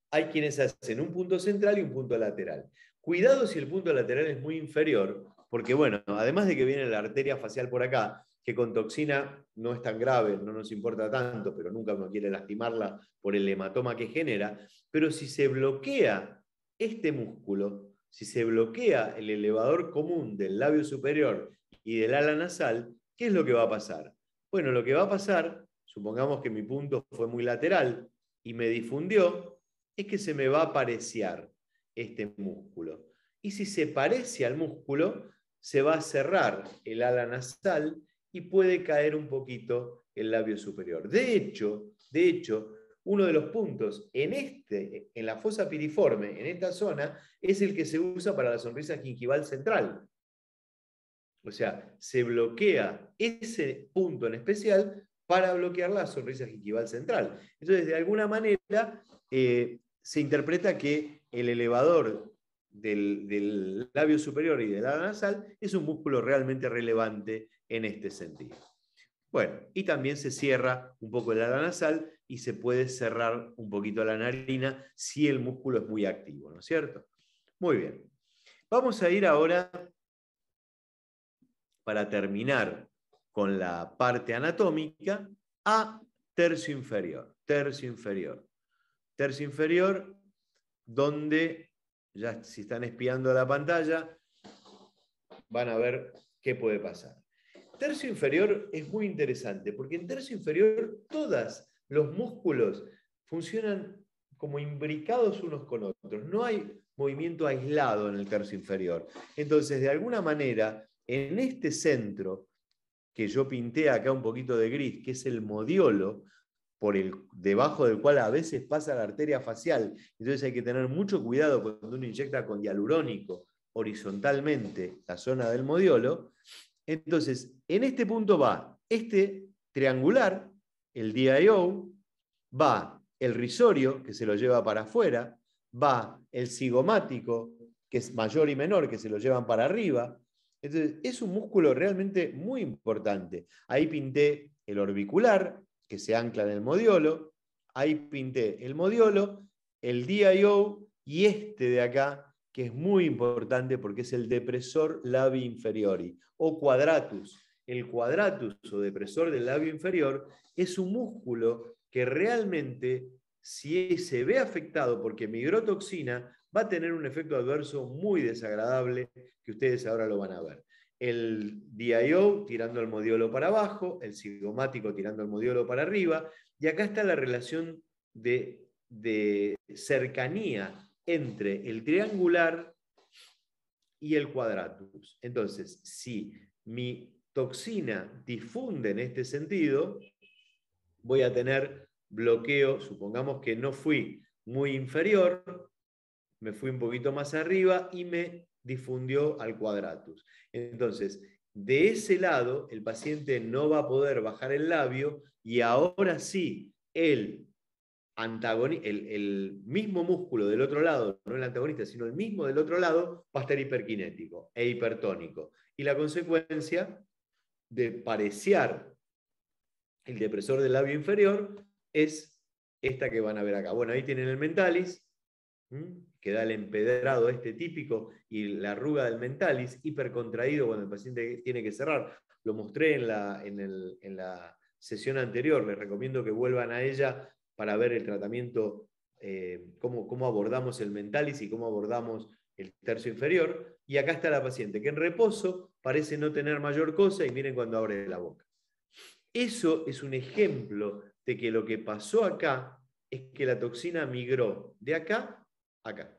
[SPEAKER 2] hay quienes hacen un punto central y un punto lateral. Cuidado si el punto lateral es muy inferior, porque bueno, además de que viene la arteria facial por acá, que con toxina no es tan grave, no nos importa tanto, pero nunca uno quiere lastimarla por el hematoma que genera, pero si se bloquea este músculo, si se bloquea el elevador común del labio superior y del ala nasal, ¿qué es lo que va a pasar? Bueno, lo que va a pasar, supongamos que mi punto fue muy lateral y me difundió, es que se me va a pareciar este músculo. Y si se parece al músculo, se va a cerrar el ala nasal y puede caer un poquito el labio superior. De hecho, uno de los puntos en la fosa piriforme, en esta zona, es el que se usa para la sonrisa gingival central. O sea, se bloquea ese punto en especial para bloquear la sonrisa gingival central. Entonces, de alguna manera, se interpreta que el elevador del labio superior y del ala nasal es un músculo realmente relevante en este sentido. Bueno, y también se cierra un poco el ala nasal y se puede cerrar un poquito la narina si el músculo es muy activo, ¿no es cierto? Muy bien. Vamos a ir ahora, para terminar con la parte anatómica, a tercio inferior. Tercio inferior. Tercio inferior, donde, ya si están espiando la pantalla, van a ver qué puede pasar. Tercio inferior es muy interesante, porque en tercio inferior todos los músculos funcionan como imbricados unos con otros. No hay movimiento aislado en el tercio inferior. Entonces, de alguna manera, en este centro, que yo pinté acá un poquito de gris, que es el modiolo, debajo del cual a veces pasa la arteria facial, entonces hay que tener mucho cuidado cuando uno inyecta con hialurónico horizontalmente la zona del modiolo. Entonces, en este punto va este triangular, el DIO, va el risorio, que se lo lleva para afuera, va el cigomático, que es mayor y menor, que se lo llevan para arriba. Entonces, es un músculo realmente muy importante. Ahí pinté el orbicular, que se ancla en el modiolo, ahí pinté el modiolo, el DIO y este de acá, que es muy importante porque es el depresor labii inferiori o quadratus. El quadratus o depresor del labio inferior es un músculo que realmente, si se ve afectado porque migró toxina, va a tener un efecto adverso muy desagradable que ustedes ahora lo van a ver. El DIO tirando el modiolo para abajo, el cigomático tirando el modiolo para arriba, y acá está la relación de cercanía entre el triangular y el quadratus. Entonces, si mi toxina difunde en este sentido, voy a tener bloqueo, supongamos que no fui muy inferior, me fui un poquito más arriba y me difundió al quadratus. Entonces, de ese lado, el paciente no va a poder bajar el labio y ahora sí, el el mismo músculo del otro lado, no el antagonista, sino el mismo del otro lado, va a estar hiperkinético e hipertónico. Y la consecuencia de parecer el depresor del labio inferior es esta que van a ver acá. Bueno, ahí tienen el mentalis, que da el empedrado este típico, y la arruga del mentalis, hipercontraído cuando el paciente tiene que cerrar. Lo mostré en la sesión anterior, les recomiendo que vuelvan a ella para ver el tratamiento, cómo abordamos el mentalis y cómo abordamos el tercio inferior. Y acá está la paciente, que en reposo parece no tener mayor cosa, y miren cuando abre la boca. Eso es un ejemplo de que lo que pasó acá es que la toxina migró de acá a acá.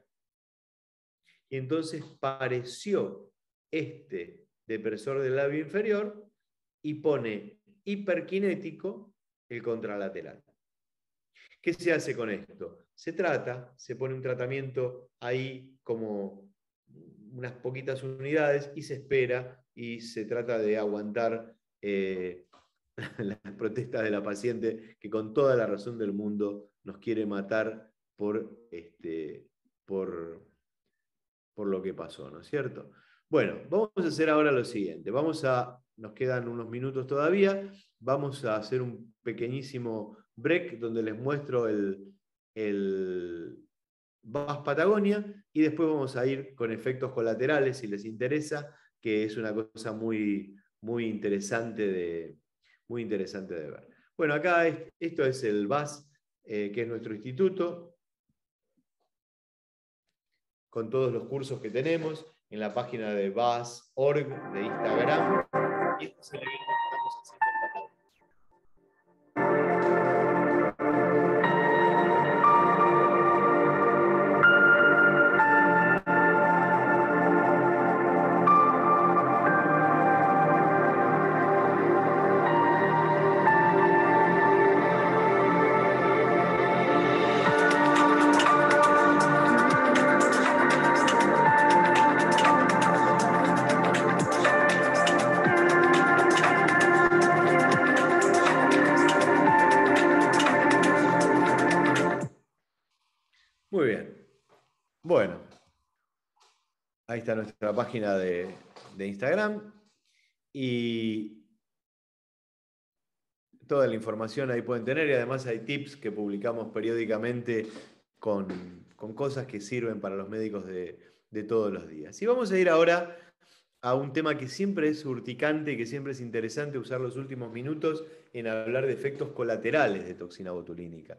[SPEAKER 2] Y entonces pareció este depresor del labio inferior y pone hiperkinético el contralateral. ¿Qué se hace con esto? Se pone un tratamiento ahí como unas poquitas unidades y se espera, y se trata de aguantar las protestas de la paciente, que con toda la razón del mundo nos quiere matar por lo que pasó, ¿no es cierto? Bueno, vamos a hacer ahora lo siguiente. Nos quedan unos minutos todavía. Vamos a hacer un pequeñísimo break donde les muestro el VAS Patagonia, y después vamos a ir con efectos colaterales, si les interesa, que es una cosa muy, muy interesante de ver. Bueno, acá esto es el VAS, que es nuestro instituto, con todos los cursos que tenemos en la página de VAS.org de Instagram. Y esto es el evento que estamos haciendo en Patagonia. Muy bien. Bueno, ahí está nuestra página de Instagram, y toda la información ahí pueden tener, y además hay tips que publicamos periódicamente con cosas que sirven para los médicos de todos los días. Y vamos a ir ahora a un tema que siempre es urticante y que siempre es interesante usar los últimos minutos en hablar de efectos colaterales de toxina botulínica.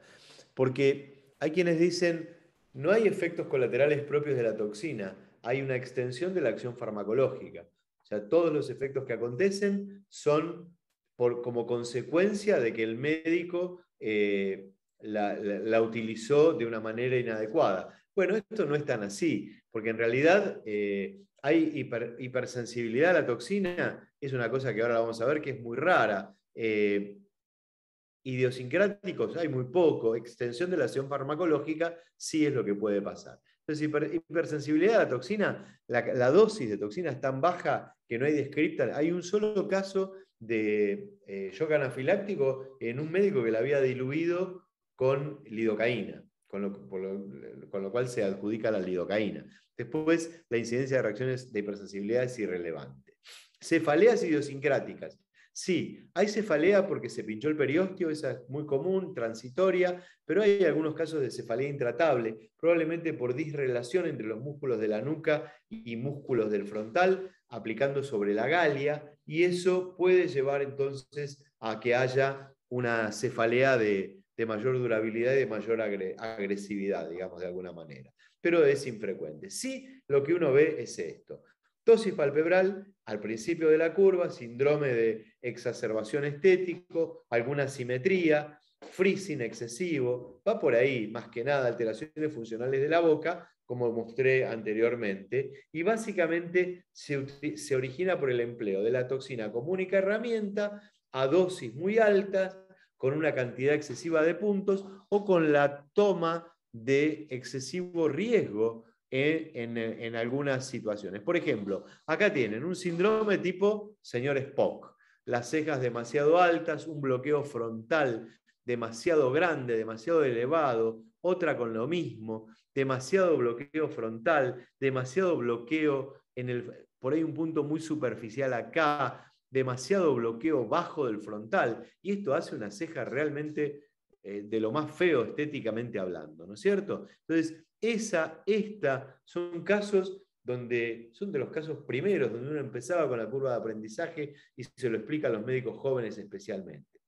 [SPEAKER 2] Porque hay quienes dicen, no hay efectos colaterales propios de la toxina, hay una extensión de la acción farmacológica. O sea, todos los efectos que acontecen son como consecuencia de que el médico la utilizó de una manera inadecuada. Bueno, esto no es tan así, porque en realidad hay hipersensibilidad a la toxina, es una cosa que ahora vamos a ver que es muy rara. Idiosincráticos hay muy poco, extensión de la acción farmacológica sí es lo que puede pasar. Entonces, hipersensibilidad a la toxina, la dosis de toxina es tan baja que no hay descripta. Hay un solo caso de shock anafiláctico en un médico que la había diluido con lidocaína, con lo cual se adjudica la lidocaína. Después, la incidencia de reacciones de hipersensibilidad es irrelevante. Cefaleas idiosincráticas. Sí, hay cefalea porque se pinchó el periósteo, esa es muy común, transitoria, pero hay algunos casos de cefalea intratable, probablemente por disrelación entre los músculos de la nuca y músculos del frontal, aplicando sobre la galia, y eso puede llevar entonces a que haya una cefalea de mayor durabilidad y de mayor agresividad, digamos, de alguna manera. Pero es infrecuente. Sí, lo que uno ve es esto. Tosis palpebral al principio de la curva, síndrome de exacerbación estético, alguna asimetría, freezing excesivo, va por ahí, más que nada alteraciones funcionales de la boca, como mostré anteriormente, y básicamente se origina por el empleo de la toxina como única herramienta a dosis muy altas, con una cantidad excesiva de puntos, o con la toma de excesivo riesgo en algunas situaciones. Por ejemplo, acá tienen un síndrome tipo señor Spock, las cejas demasiado altas, un bloqueo frontal demasiado grande, demasiado elevado, otra con lo mismo, demasiado bloqueo frontal, demasiado bloqueo por ahí un punto muy superficial acá, demasiado bloqueo bajo del frontal, y esto hace una ceja realmente de lo más feo estéticamente hablando, ¿no es cierto? Entonces, son casos donde son de los casos primeros, donde uno empezaba con la curva de aprendizaje y se lo explica a los médicos jóvenes especialmente.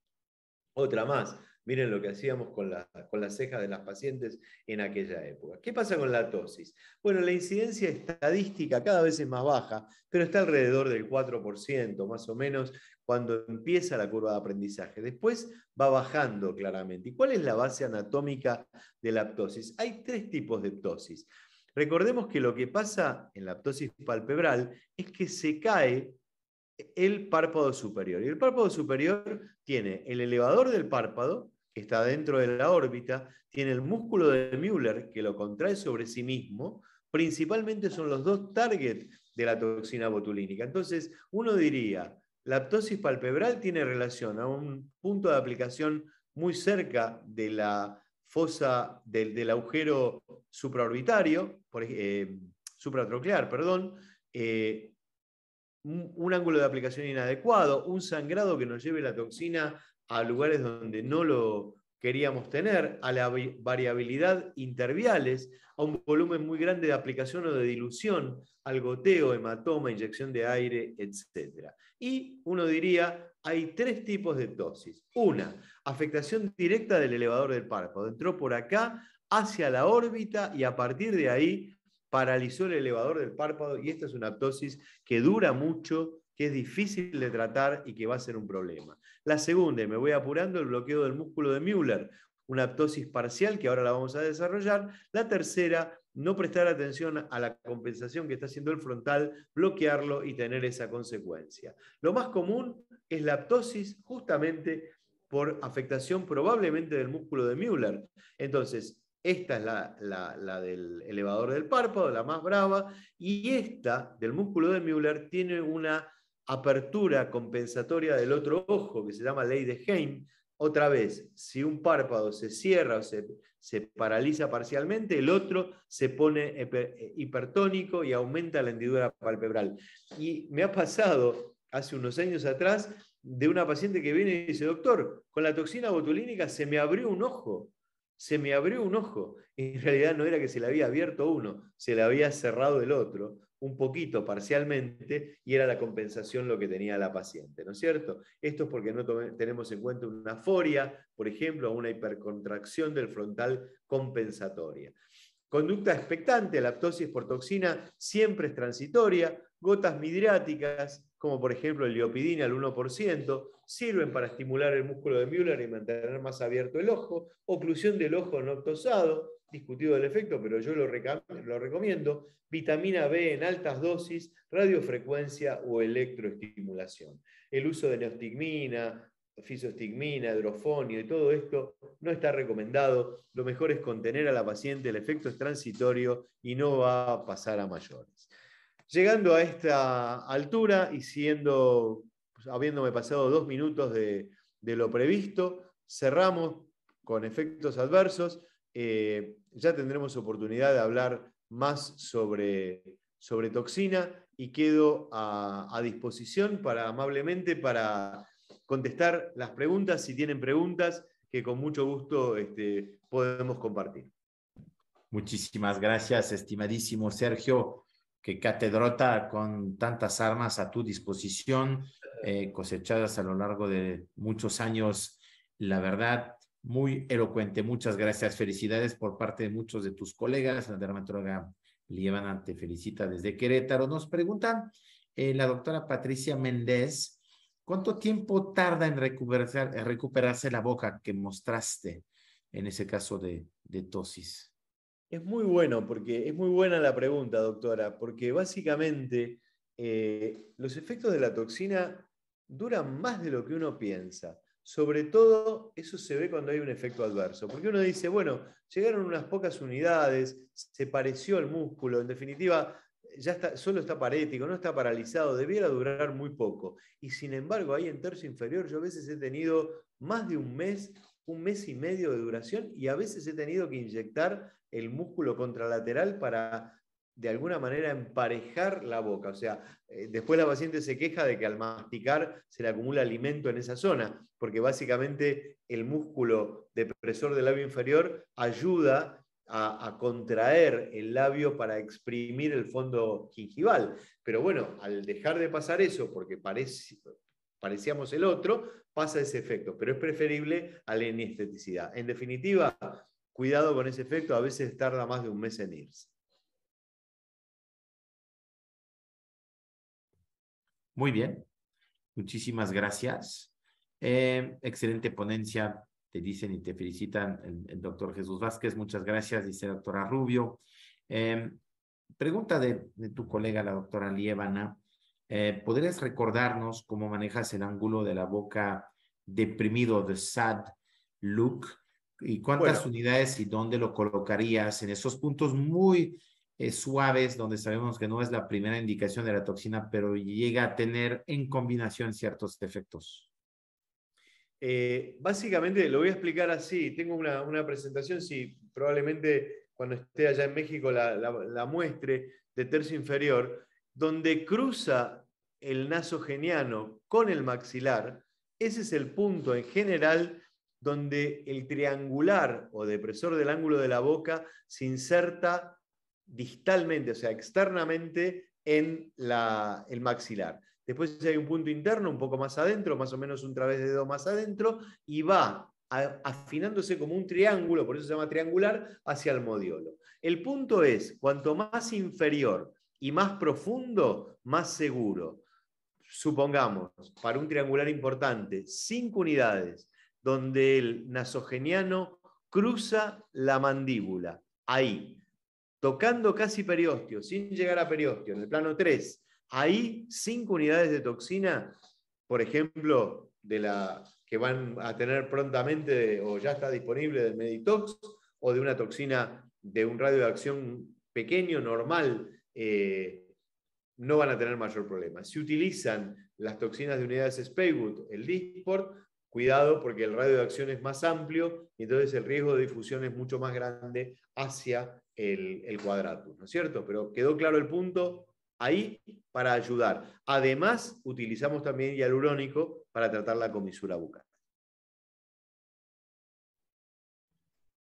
[SPEAKER 2] Otra más, miren lo que hacíamos con las cejas de las pacientes en aquella época. ¿Qué pasa con la ptosis? Bueno, la incidencia estadística cada vez es más baja, pero está alrededor del 4%, más o menos, cuando empieza la curva de aprendizaje. Después va bajando claramente. ¿Y cuál es la base anatómica de la ptosis? Hay 3 tipos de ptosis. Recordemos que lo que pasa en la ptosis palpebral es que se cae el párpado superior. Y el párpado superior tiene el elevador del párpado, que está dentro de la órbita, tiene el músculo de Müller, que lo contrae sobre sí mismo. Principalmente son los 2 targets de la toxina botulínica. Entonces, uno diría, la ptosis palpebral tiene relación a un punto de aplicación muy cerca de la fosa del agujero supraorbitario, supratroclear, perdón, un ángulo de aplicación inadecuado, un sangrado que nos lleve la toxina a lugares donde no lo queríamos tener, a la variabilidad interviales, a un volumen muy grande de aplicación o de dilución, al goteo, hematoma, inyección de aire, etc. Y uno diría, hay 3 tipos de ptosis. Una, afectación directa del elevador del párpado. Entró por acá hacia la órbita y a partir de ahí paralizó el elevador del párpado, y esta es una ptosis que dura mucho, que es difícil de tratar y que va a ser un problema. La segunda, y me voy apurando, el bloqueo del músculo de Müller, una ptosis parcial que ahora la vamos a desarrollar. La tercera, no prestar atención a la compensación que está haciendo el frontal, bloquearlo y tener esa consecuencia. Lo más común es la ptosis justamente por afectación probablemente del músculo de Müller. Entonces, esta es la del elevador del párpado, la más brava, y esta del músculo de Müller tiene una apertura compensatoria del otro ojo, que se llama ley de Heim. Otra vez, si un párpado se cierra o se paraliza parcialmente, el otro se pone hipertónico y aumenta la hendidura palpebral. Y me ha pasado hace unos años atrás de una paciente que viene y dice, doctor, con la toxina botulínica se me abrió un ojo. Se me abrió un ojo. En realidad no era que se le había abierto uno, se le había cerrado el otro, un poquito parcialmente, y era la compensación lo que tenía la paciente, ¿no es cierto? Esto es porque no tenemos en cuenta una aforia, por ejemplo, o una hipercontracción del frontal compensatoria. Conducta expectante, la ptosis por toxina siempre es transitoria, gotas midriáticas, como por ejemplo el liopidina al 1%, sirven para estimular el músculo de Müller y mantener más abierto el ojo. Oclusión del ojo no ptosado, discutido el efecto, pero yo lo recomiendo. Vitamina B en altas dosis, radiofrecuencia o electroestimulación. El uso de neostigmina, fisostigmina, hidrofonio y todo esto no está recomendado. Lo mejor es contener a la paciente, el efecto es transitorio y no va a pasar a mayores. Llegando a esta altura y habiéndome pasado 2 minutos de lo previsto, cerramos con efectos adversos. Ya tendremos oportunidad de hablar más sobre toxina y quedo a disposición amablemente para contestar las preguntas, si tienen preguntas, que con mucho gusto podemos compartir.
[SPEAKER 1] Muchísimas gracias, estimadísimo Sergio, que catedrota con tantas armas a tu disposición, cosechadas a lo largo de muchos años. La verdad, muy elocuente. Muchas gracias. Felicidades por parte de muchos de tus colegas. La dermatóloga Lievana te felicita desde Querétaro. Nos pregunta la doctora Patricia Méndez, ¿cuánto tiempo tarda en recuperarse la boca que mostraste en ese caso de ptosis?
[SPEAKER 2] Es muy bueno, porque es muy buena la pregunta, doctora, porque básicamente los efectos de la toxina duran más de lo que uno piensa. Sobre todo, eso se ve cuando hay un efecto adverso, porque uno dice, bueno, llegaron unas pocas unidades, se pareció el músculo, en definitiva, solo está parético, no está paralizado, debiera durar muy poco. Y sin embargo, ahí en tercio inferior yo a veces he tenido más de un mes 1 mes y medio de duración, y a veces he tenido que inyectar el músculo contralateral para de alguna manera emparejar la boca. O sea, después la paciente se queja de que al masticar se le acumula alimento en esa zona, porque básicamente el músculo depresor del labio inferior ayuda a contraer el labio para exprimir el fondo gingival. Pero bueno, al dejar de pasar eso, porque parecíamos el otro, pasa ese efecto, pero es preferible a la anesteticidad. En definitiva, cuidado con ese efecto, a veces tarda más de 1 mes en irse.
[SPEAKER 1] Muy bien, muchísimas gracias. Excelente ponencia, te dicen y te felicitan el doctor Jesús Vázquez. Muchas gracias, dice la doctora Rubio. Pregunta de tu colega, la doctora Liébana. ¿Podrías recordarnos cómo manejas el ángulo de la boca deprimido de SAD look? ¿Y cuántas unidades y dónde lo colocarías en esos puntos muy suaves donde sabemos que no es la primera indicación de la toxina, pero llega a tener en combinación ciertos efectos?
[SPEAKER 2] Básicamente lo voy a explicar así. Tengo una presentación, sí, probablemente cuando esté allá en México la muestre, de tercio inferior, donde cruza el nasogeniano con el maxilar. Ese es el punto en general donde el triangular o depresor del ángulo de la boca se inserta distalmente, o sea, externamente en el maxilar. Después hay un punto interno un poco más adentro, más o menos un través de dedo más adentro, y va afinándose como un triángulo, por eso se llama triangular, hacia el modiolo. El punto es, cuanto más inferior y más profundo, más seguro. Supongamos, para un triangular importante, 5 unidades, donde el nasogeniano cruza la mandíbula, ahí, tocando casi periósteo, sin llegar a periósteo, en el plano 3, ahí 5 unidades de toxina, por ejemplo, de la que van a tener prontamente o ya está disponible del Meditox, o de una toxina de un radio de acción pequeño, normal, no van a tener mayor problema. Si utilizan las toxinas de unidades Spaywood, el Dysport, cuidado porque el radio de acción es más amplio y entonces el riesgo de difusión es mucho más grande hacia el cuadratus, ¿no es cierto? Pero quedó claro el punto ahí para ayudar. Además, utilizamos también hialurónico para tratar la comisura bucal.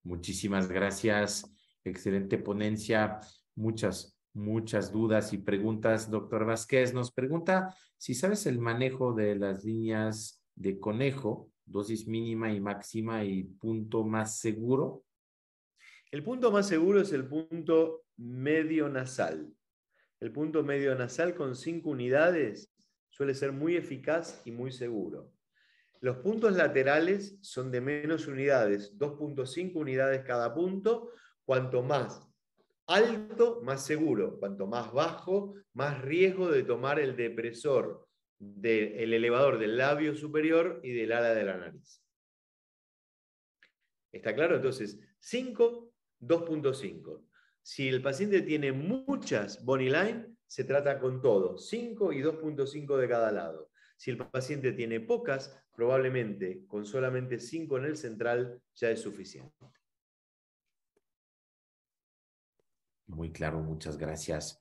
[SPEAKER 1] Muchísimas gracias. Excelente ponencia. Muchas dudas y preguntas. Doctor Vázquez nos pregunta si sabes el manejo de las líneas de conejo, dosis mínima y máxima y punto más seguro.
[SPEAKER 2] El punto más seguro es el punto medio nasal. El punto medio nasal con 5 unidades suele ser muy eficaz y muy seguro. Los puntos laterales son de menos unidades, 2.5 unidades cada punto. Cuanto más alto, más seguro. Cuanto más bajo, más riesgo de tomar el depresor del elevador del labio superior y del ala de la nariz. ¿Está claro? Entonces, 5, 2.5. Si el paciente tiene muchas bony line, se trata con todo, 5 y 2.5 de cada lado. Si el paciente tiene pocas, probablemente con solamente 5 en el central ya es suficiente.
[SPEAKER 1] Muy claro, muchas gracias.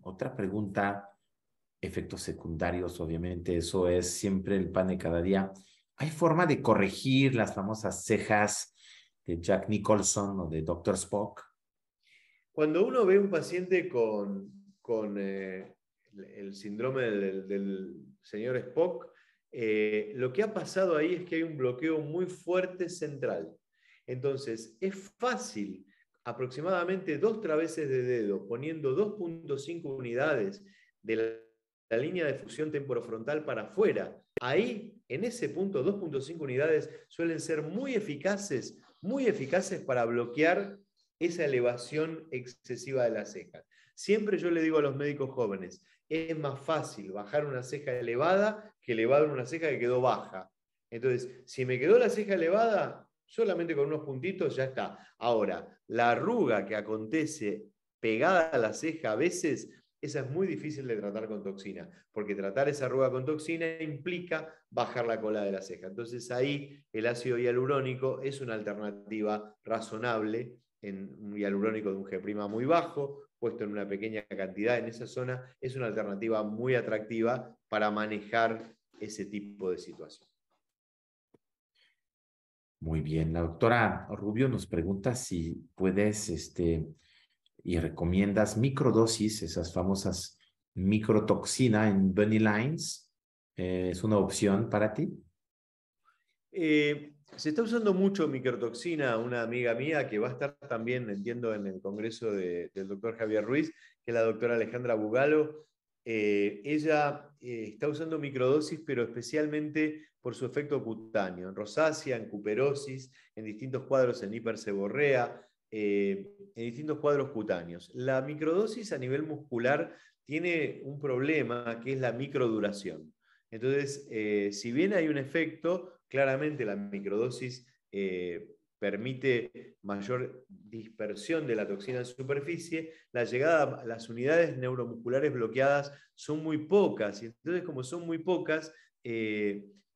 [SPEAKER 1] Otra pregunta, efectos secundarios, obviamente, eso es siempre el pan de cada día. ¿Hay forma de corregir las famosas cejas de Jack Nicholson o de Dr. Spock?
[SPEAKER 2] Cuando uno ve un paciente con el síndrome del señor Spock, lo que ha pasado ahí es que hay un bloqueo muy fuerte central. Entonces, es fácil, aproximadamente 2 traveses de dedo, poniendo 2.5 unidades de la línea de fusión temporofrontal para afuera. Ahí, en ese punto, 2.5 unidades suelen ser muy eficaces para bloquear esa elevación excesiva de las cejas. Siempre yo le digo a los médicos jóvenes, es más fácil bajar una ceja elevada que elevar una ceja que quedó baja. Entonces, si me quedó la ceja elevada, solamente con unos puntitos ya está. Ahora, la arruga que acontece pegada a la ceja a veces esa es muy difícil de tratar con toxina, porque tratar esa arruga con toxina implica bajar la cola de la ceja. Entonces ahí el ácido hialurónico es una alternativa razonable, en un hialurónico de un G' muy bajo, puesto en una pequeña cantidad en esa zona, es una alternativa muy atractiva para manejar ese tipo de situación.
[SPEAKER 1] Muy bien, la doctora Rubio nos pregunta si puedes y recomiendas microdosis, esas famosas microtoxina en Bunny Lines. ¿Es una opción para ti?
[SPEAKER 2] Se está usando mucho microtoxina, una amiga mía que va a estar también, entiendo, en el congreso del doctor Javier Ruiz, que es la doctora Alejandra Bugalo. Ella está usando microdosis, pero especialmente por su efecto cutáneo, en rosácea, en cuperosis, en distintos cuadros en hiperseborrea, en distintos cuadros cutáneos. La microdosis a nivel muscular tiene un problema que es la microduración. Entonces, si bien hay un efecto, claramente la microdosis permite mayor dispersión de la toxina en superficie, la llegada a las unidades neuromusculares bloqueadas son muy pocas, y entonces como son muy pocas,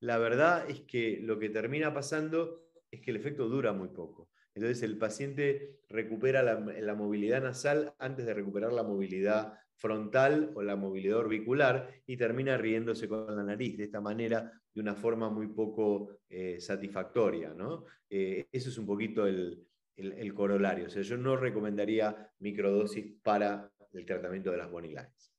[SPEAKER 2] la verdad es que lo que termina pasando es que el efecto dura muy poco. Entonces el paciente recupera la movilidad nasal antes de recuperar la movilidad frontal o la movilidad orbicular y termina riéndose con la nariz de esta manera, de una forma muy poco satisfactoria, ¿no? Eso es un poquito el corolario. O sea, yo no recomendaría microdosis para el tratamiento de las Bunny Lines.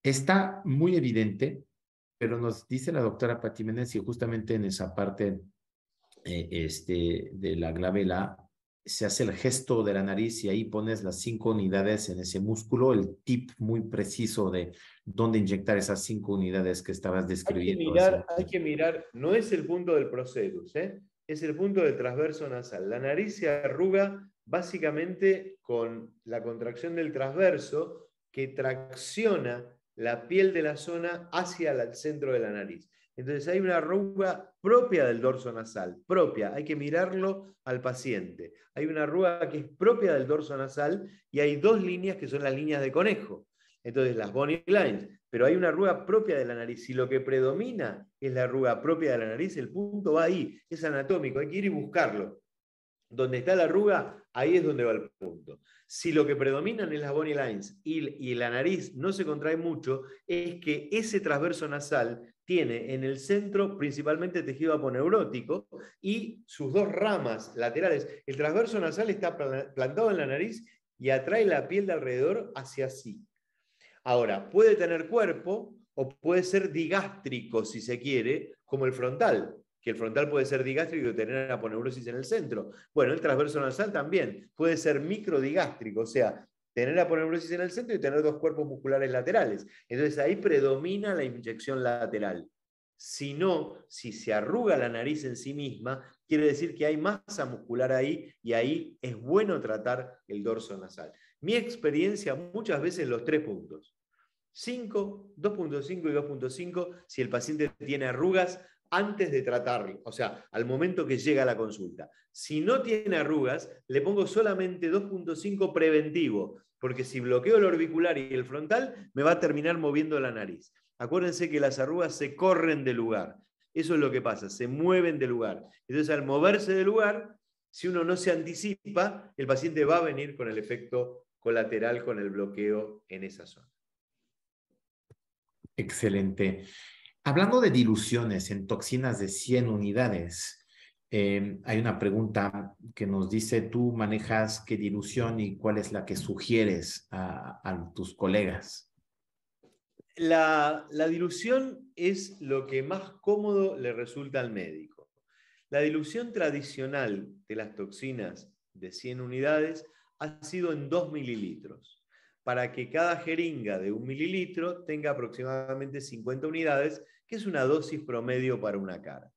[SPEAKER 1] Está muy evidente, pero nos dice la doctora Pati Méndez y justamente en esa parte de la glabela se hace el gesto de la nariz y ahí pones las 5 unidades en ese músculo, el tip muy preciso de dónde inyectar esas 5 unidades que estabas describiendo.
[SPEAKER 2] Hay que mirar, no es el punto del procerus, es el punto del transverso nasal. La nariz se arruga básicamente con la contracción del transverso que tracciona la piel de la zona hacia el centro de la nariz. Entonces hay una arruga propia del dorso nasal, propia, hay que mirarlo al paciente. Hay una arruga que es propia del dorso nasal y hay 2 líneas que son las líneas de conejo. Entonces las Bunny Lines, pero hay una arruga propia de la nariz. Si lo que predomina es la arruga propia de la nariz, el punto va ahí, es anatómico, hay que ir y buscarlo. Donde está la arruga, ahí es donde va el punto. Si lo que predominan es las Bunny Lines y la nariz no se contrae mucho, es que ese transverso nasal tiene en el centro principalmente tejido aponeurótico y sus 2 ramas laterales. El transverso nasal está plantado en la nariz y atrae la piel de alrededor hacia sí. Ahora, puede tener cuerpo o puede ser digástrico, si se quiere, como el frontal, que el frontal puede ser digástrico y tener aponeurosis en el centro. Bueno, el transverso nasal también puede ser microdigástrico, o sea, tener aponeurosis en el centro y tener 2 cuerpos musculares laterales. Entonces ahí predomina la inyección lateral. Si no, si se arruga la nariz en sí misma, quiere decir que hay masa muscular ahí y ahí es bueno tratar el dorso nasal. Mi experiencia, muchas veces los 3 puntos. 5, 2.5 y 2.5 si el paciente tiene arrugas antes de tratarlo, o sea, al momento que llega a la consulta. Si no tiene arrugas, le pongo solamente 2.5 preventivo, porque si bloqueo el orbicular y el frontal, me va a terminar moviendo la nariz. Acuérdense que las arrugas se corren de lugar. Eso es lo que pasa, se mueven de lugar. Entonces, al moverse de lugar, si uno no se anticipa, el paciente va a venir con el efecto colateral, con el bloqueo en esa zona.
[SPEAKER 1] Excelente. Hablando de diluciones en toxinas de 100 unidades, hay una pregunta que nos dice, ¿tú manejas qué dilución y cuál es la que sugieres a tus colegas?
[SPEAKER 2] La dilución es lo que más cómodo le resulta al médico. La dilución tradicional de las toxinas de 100 unidades ha sido en 2 mililitros, para que cada jeringa de 1 mililitro tenga aproximadamente 50 unidades, que es una dosis promedio para una cara.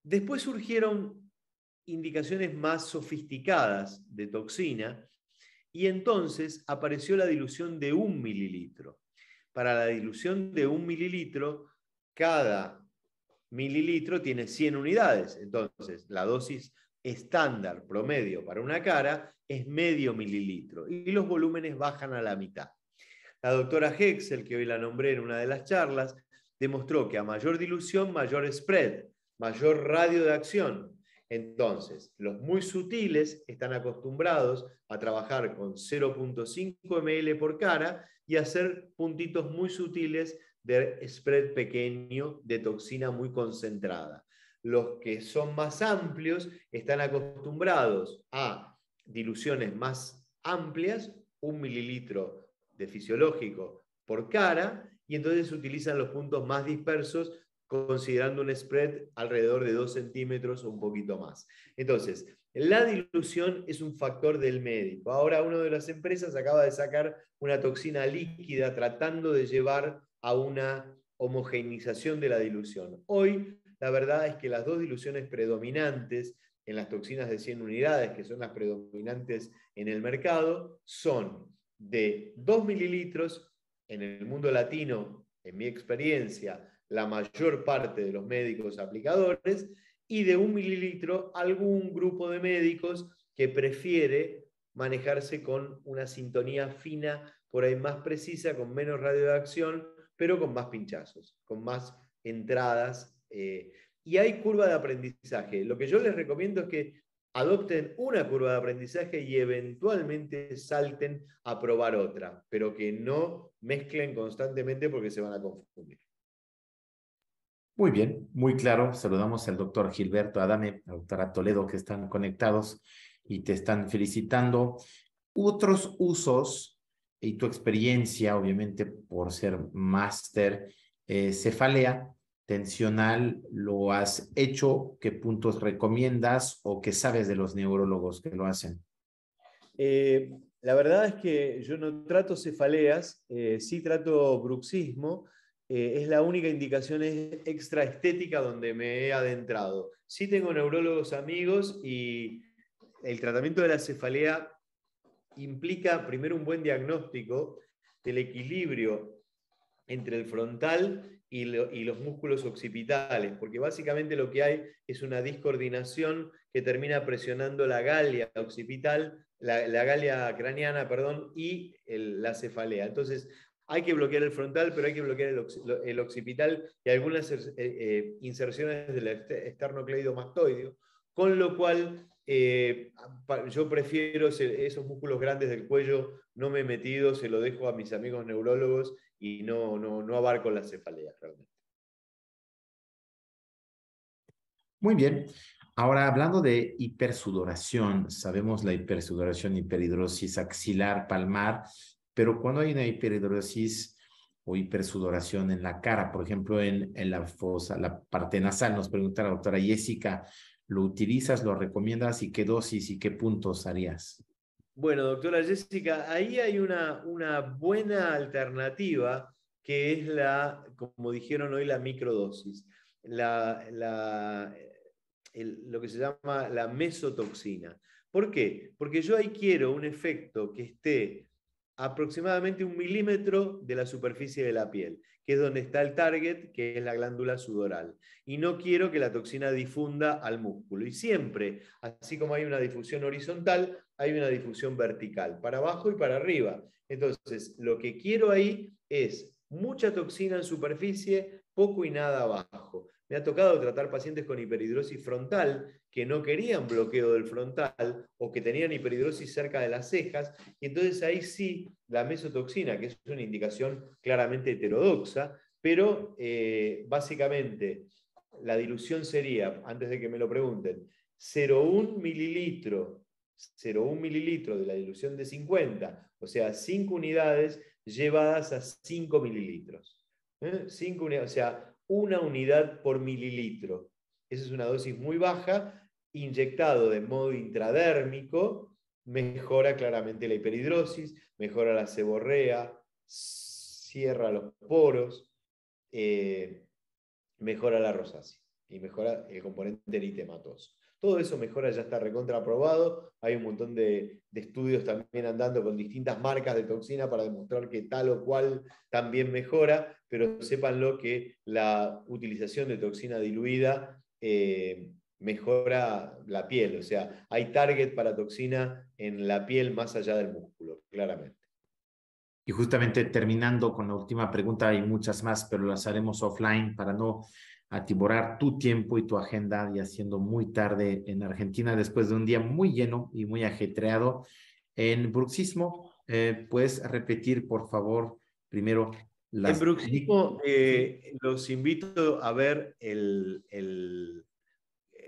[SPEAKER 2] Después surgieron indicaciones más sofisticadas de toxina y entonces apareció la dilución de 1 mililitro. Para la dilución de 1 mililitro, cada mililitro tiene 100 unidades. Entonces, la dosis estándar promedio para una cara es medio mililitro y los volúmenes bajan a la mitad. La doctora Hexel, que hoy la nombré en una de las charlas, demostró que a mayor dilución, mayor spread, mayor radio de acción. Entonces, los muy sutiles están acostumbrados a trabajar con 0.5 ml por cara y hacer puntitos muy sutiles de spread pequeño de toxina muy concentrada. Los que son más amplios están acostumbrados a diluciones más amplias, 1 mililitro de fisiológico por cara, y entonces utilizan los puntos más dispersos considerando un spread alrededor de 2 centímetros o un poquito más. Entonces, la dilución es un factor del médico. Ahora una de las empresas acaba de sacar una toxina líquida tratando de llevar a una homogeneización de la dilución. Hoy, la verdad es que las dos diluciones predominantes en las toxinas de 100 unidades, que son las predominantes en el mercado, son de 2 mililitros. En el mundo latino, en mi experiencia, la mayor parte de los médicos aplicadores, y de 1 mililitro algún grupo de médicos que prefiere manejarse con una sintonía fina, por ahí más precisa, con menos radioacción, pero con más pinchazos, con más entradas. Y hay curva de aprendizaje. Lo que yo les recomiendo es que adopten una curva de aprendizaje y eventualmente salten a probar otra, pero que no mezclen constantemente porque se van a confundir.
[SPEAKER 1] Muy bien, muy claro. Saludamos al doctor Gilberto Adame, a la doctora Toledo, que están conectados y te están felicitando. Otros usos y tu experiencia, obviamente por ser máster, cefalea tensional, ¿lo has hecho? ¿Qué puntos recomiendas o qué sabes de los neurólogos que lo hacen?
[SPEAKER 2] La verdad es que yo no trato cefaleas, sí trato bruxismo. Es la única indicación extra estética donde me he adentrado. Sí tengo neurólogos amigos y el tratamiento de la cefalea implica primero un buen diagnóstico del equilibrio entre el frontal y los músculos occipitales, porque básicamente lo que hay es una discoordinación que termina presionando la galia occipital, la galia craneana, perdón, y la cefalea. Entonces, hay que bloquear el frontal, pero hay que bloquear el occipital y algunas inserciones del esternocleidomastoideo, con lo cual yo prefiero esos músculos grandes del cuello, no me he metido, se lo dejo a mis amigos neurólogos y no abarco las cefaleas realmente.
[SPEAKER 1] Muy bien. Ahora, hablando de hipersudoración, sabemos la hipersudoración, hiperhidrosis axilar, palmar, pero cuando hay una hiperhidrosis o hipersudoración en la cara, por ejemplo, en la fosa, la parte nasal, nos pregunta la doctora Jessica, ¿lo utilizas, lo recomiendas y qué dosis y qué puntos harías?
[SPEAKER 2] Bueno, doctora Jessica, ahí hay una buena alternativa que es como dijeron hoy, la microdosis. Lo que se llama la mesotoxina. ¿Por qué? Porque yo ahí quiero un efecto que esté aproximadamente 1 milímetro de la superficie de la piel, que es donde está el target, que es la glándula sudoral. Y no quiero que la toxina difunda al músculo. Y siempre, así como hay una difusión horizontal, hay una difusión vertical, para abajo y para arriba. Entonces, lo que quiero ahí es mucha toxina en superficie, poco y nada abajo. Me ha tocado tratar pacientes con hiperhidrosis frontal que no querían bloqueo del frontal o que tenían hiperhidrosis cerca de las cejas, y entonces ahí sí la mesotoxina, que es una indicación claramente heterodoxa, pero básicamente la dilución sería, antes de que me lo pregunten, 0,1 mililitro 0,1 mililitro de la dilución de 50, o sea, 5 unidades llevadas a 5 mililitros. 5 unidades, o sea, 1 unidad por mililitro. Esa es una dosis muy baja, inyectado de modo intradérmico, mejora claramente la hiperhidrosis, mejora la seborrea, cierra los poros, mejora la rosácea y mejora el componente eritematoso. Todo eso mejora, ya está recontraaprobado. Hay un montón de estudios también andando con distintas marcas de toxina para demostrar que tal o cual también mejora, pero sépanlo que la utilización de toxina diluida mejora la piel. O sea, hay target para toxina en la piel más allá del músculo, claramente.
[SPEAKER 1] Y justamente terminando con la última pregunta, hay muchas más, pero las haremos offline para no atiborrar tu tiempo y tu agenda, ya siendo muy tarde en Argentina, después de un día muy lleno y muy ajetreado en bruxismo. ¿Puedes repetir, por favor, primero
[SPEAKER 2] En
[SPEAKER 1] las...
[SPEAKER 2] bruxismo los invito a ver el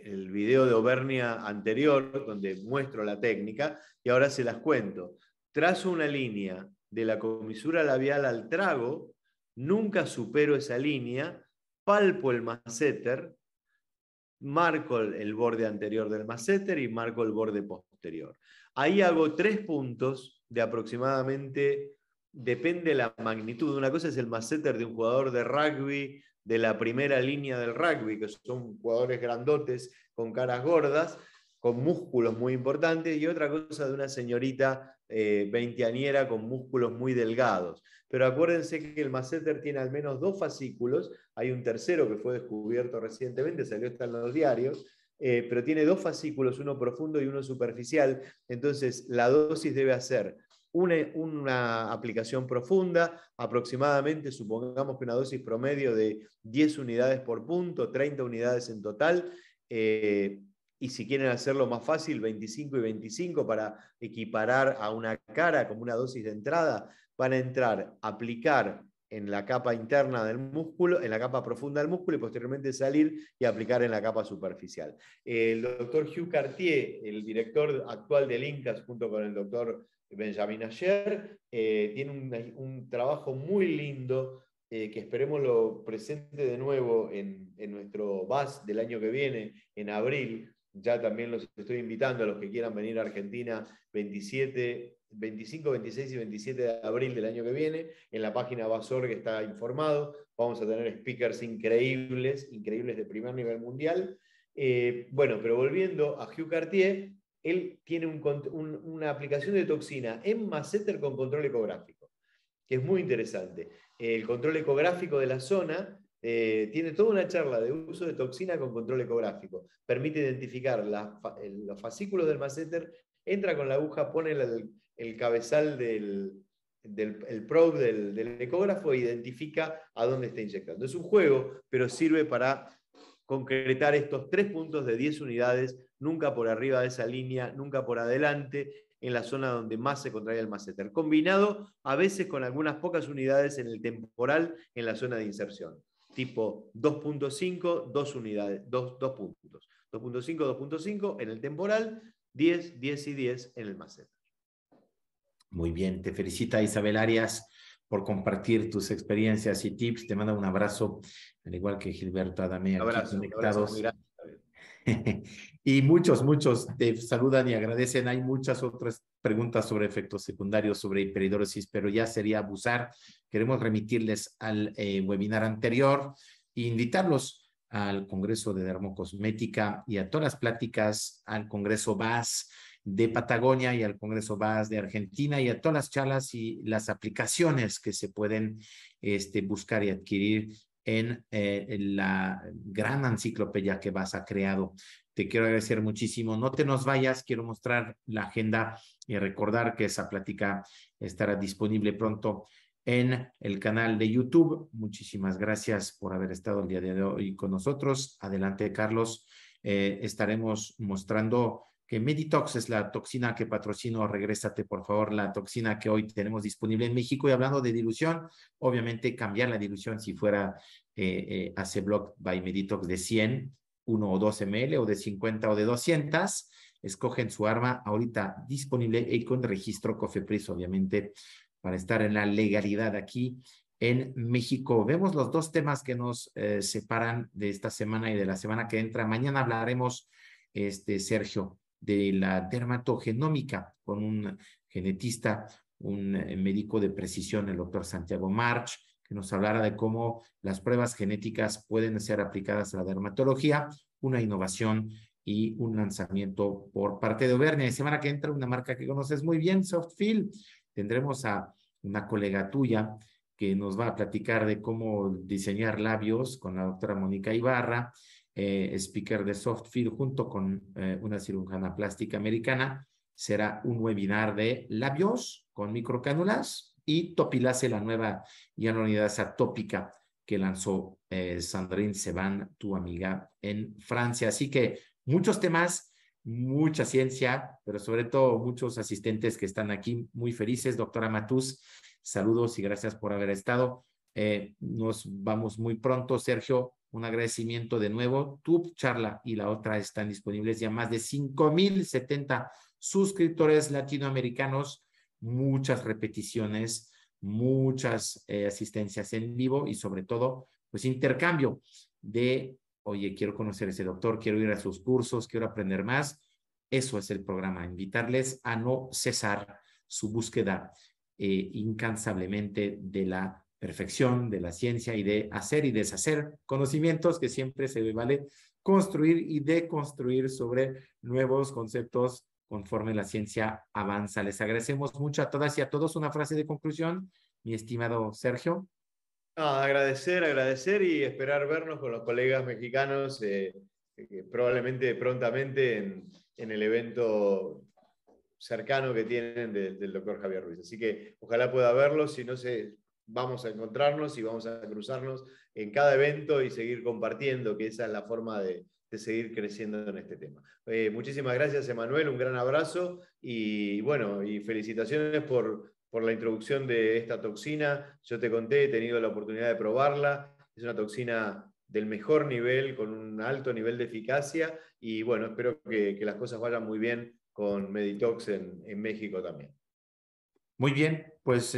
[SPEAKER 2] video de Auvernia anterior, donde muestro la técnica, y ahora se las cuento. Trazo una línea de la comisura labial al trago, nunca supero esa línea, palpo el masseter, marco el borde anterior del masseter y marco el borde posterior. Ahí hago 3 puntos de aproximadamente, depende de la magnitud. Una cosa es el masseter de un jugador de rugby, de la primera línea del rugby, que son jugadores grandotes con caras gordas, con músculos muy importantes, y otra cosa de una señorita veinteañera con músculos muy delgados. Pero acuérdense que el masseter tiene al menos 2 fascículos, hay un tercero que fue descubierto recientemente, salió hasta en los diarios, pero tiene 2 fascículos, uno profundo y uno superficial, entonces la dosis debe ser una aplicación profunda, aproximadamente, supongamos que una dosis promedio de 10 unidades por punto, 30 unidades en total, y si quieren hacerlo más fácil, 25 y 25 para equiparar a una cara como una dosis de entrada, van a entrar, aplicar en la capa interna del músculo, en la capa profunda del músculo y posteriormente salir y aplicar en la capa superficial. El doctor Hugh Cartier, el director actual del INCAS, junto con el doctor Benjamin Ayer, tiene un trabajo muy lindo que esperemos lo presente de nuevo en nuestro BAS del año que viene, en abril. Ya también los estoy invitando a los que quieran venir a Argentina 25, 26 y 27 de abril del año que viene. En la página BAS.org está informado. Vamos a tener speakers increíbles, increíbles de primer nivel mundial. Bueno, pero volviendo a Hugh Cartier, él tiene una aplicación de toxina en masseter con control ecográfico, que es muy interesante. El control ecográfico de la zona tiene toda una charla de uso de toxina con control ecográfico. Permite identificar los fascículos del masseter, entra con la aguja, pone el cabezal el probe del ecógrafo e identifica a dónde está inyectando. Es un juego, pero sirve para concretar estos 3 puntos de 10 unidades, nunca por arriba de esa línea, nunca por adelante, en la zona donde más se contrae el masseter, combinado a veces con algunas pocas unidades en el temporal en la zona de inserción, tipo 2.5, 2 unidades, 2 puntos, 2.5, 2.5 en el temporal, 10, 10 y 10 en el masseter.
[SPEAKER 1] Muy bien, te felicita Isabel Arias por compartir tus experiencias y tips. Te mando un abrazo, al igual que Gilberto Adame, aquí conectados.
[SPEAKER 2] Un abrazo muy grande.
[SPEAKER 1] Y muchos te saludan y agradecen. Hay muchas otras preguntas sobre efectos secundarios, sobre hiperhidrosis, pero ya sería abusar. Queremos remitirles al webinar anterior e invitarlos al Congreso de Dermocosmética y a todas las pláticas al Congreso BAS de Patagonia y al Congreso BAS de Argentina y a todas las charlas y las aplicaciones que se pueden buscar y adquirir en la gran enciclopedia que BAS ha creado. Te quiero agradecer muchísimo. No te nos vayas, quiero mostrar la agenda y recordar que esa plática estará disponible pronto en el canal de YouTube. Muchísimas gracias por haber estado el día de hoy con nosotros. Adelante, Carlos. Estaremos mostrando que Meditox es la toxina que patrocino. Regrésate, por favor, la toxina que hoy tenemos disponible en México. Y hablando de dilución, obviamente cambiar la dilución si fuera Aceblock by Meditox de 100, 1 o 2 ml, o de 50 o de 200. Escogen su arma ahorita disponible y con registro COFEPRIS, obviamente, para estar en la legalidad aquí en México. Vemos los 2 temas que nos separan de esta semana y de la semana que entra. Mañana hablaremos, Sergio, de la dermatogenómica con un genetista, un médico de precisión, el doctor Santiago March, que nos hablará de cómo las pruebas genéticas pueden ser aplicadas a la dermatología, una innovación y un lanzamiento por parte de Auvernia. La semana que entra, una marca que conoces muy bien, Softfield. Tendremos a una colega tuya que nos va a platicar de cómo diseñar labios con la doctora Mónica Ibarra. speaker de Softfield, junto con una cirujana plástica americana. Será un webinar de labios con microcánulas y Topilase, la nueva hialuronidasa tópica que lanzó Sandrine Seban, tu amiga en Francia. Así que muchos temas, mucha ciencia, pero sobre todo muchos asistentes que están aquí muy felices. Doctora Matús, saludos y gracias por haber estado. Nos vamos muy pronto, Sergio. Un agradecimiento de nuevo. Tu charla y la otra están disponibles ya más de 5,070 suscriptores latinoamericanos, muchas repeticiones, muchas asistencias en vivo y sobre todo, pues intercambio de, oye, quiero conocer a ese doctor, quiero ir a sus cursos, quiero aprender más. Eso es el programa, invitarles a no cesar su búsqueda incansablemente de la perfección, de la ciencia y de hacer y deshacer conocimientos, que siempre se vale construir y deconstruir sobre nuevos conceptos conforme la ciencia avanza. Les agradecemos mucho a todas y a todos. Una frase de conclusión, mi estimado Sergio.
[SPEAKER 2] Agradecer y esperar vernos con los colegas mexicanos probablemente prontamente en el evento cercano que tienen del doctor Javier Ruiz. Así que ojalá pueda verlos, si no vamos a encontrarnos y vamos a cruzarnos en cada evento y seguir compartiendo, que esa es la forma de seguir creciendo en este tema. Muchísimas gracias, Emanuel, un gran abrazo y bueno, y felicitaciones por la introducción de esta toxina. Yo te conté, he tenido la oportunidad de probarla, es una toxina del mejor nivel, con un alto nivel de eficacia y bueno, espero que las cosas vayan muy bien con Meditox en México también.
[SPEAKER 1] Muy bien, pues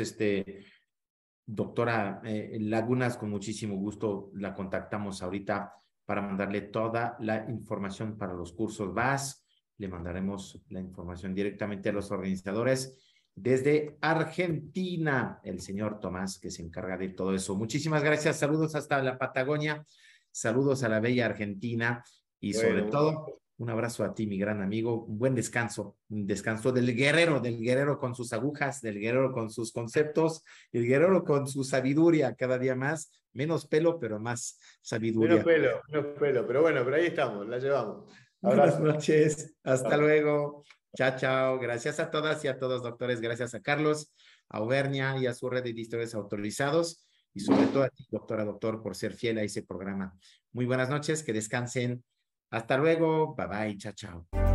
[SPEAKER 1] doctora Lagunas, con muchísimo gusto la contactamos ahorita para mandarle toda la información para los cursos VAS. Le mandaremos la información directamente a los organizadores desde Argentina, el señor Tomás, que se encarga de todo eso. Muchísimas gracias, saludos hasta la Patagonia, saludos a la bella Argentina y sobre todo un abrazo a ti, mi gran amigo, un buen descanso, un descanso del guerrero con sus agujas, del guerrero con sus conceptos, el guerrero con su sabiduría cada día más, menos pelo, pero más sabiduría.
[SPEAKER 2] Menos pelo, pero bueno, pero ahí estamos, la llevamos.
[SPEAKER 1] Buenas noches, hasta luego. Chao, chao. Gracias a todas y a todos, doctores. Gracias a Carlos, a Auvernia y a su red de editores autorizados y sobre todo a ti, doctor, por ser fiel a ese programa. Muy buenas noches, que descansen. Hasta luego. Bye bye. Chao, chao.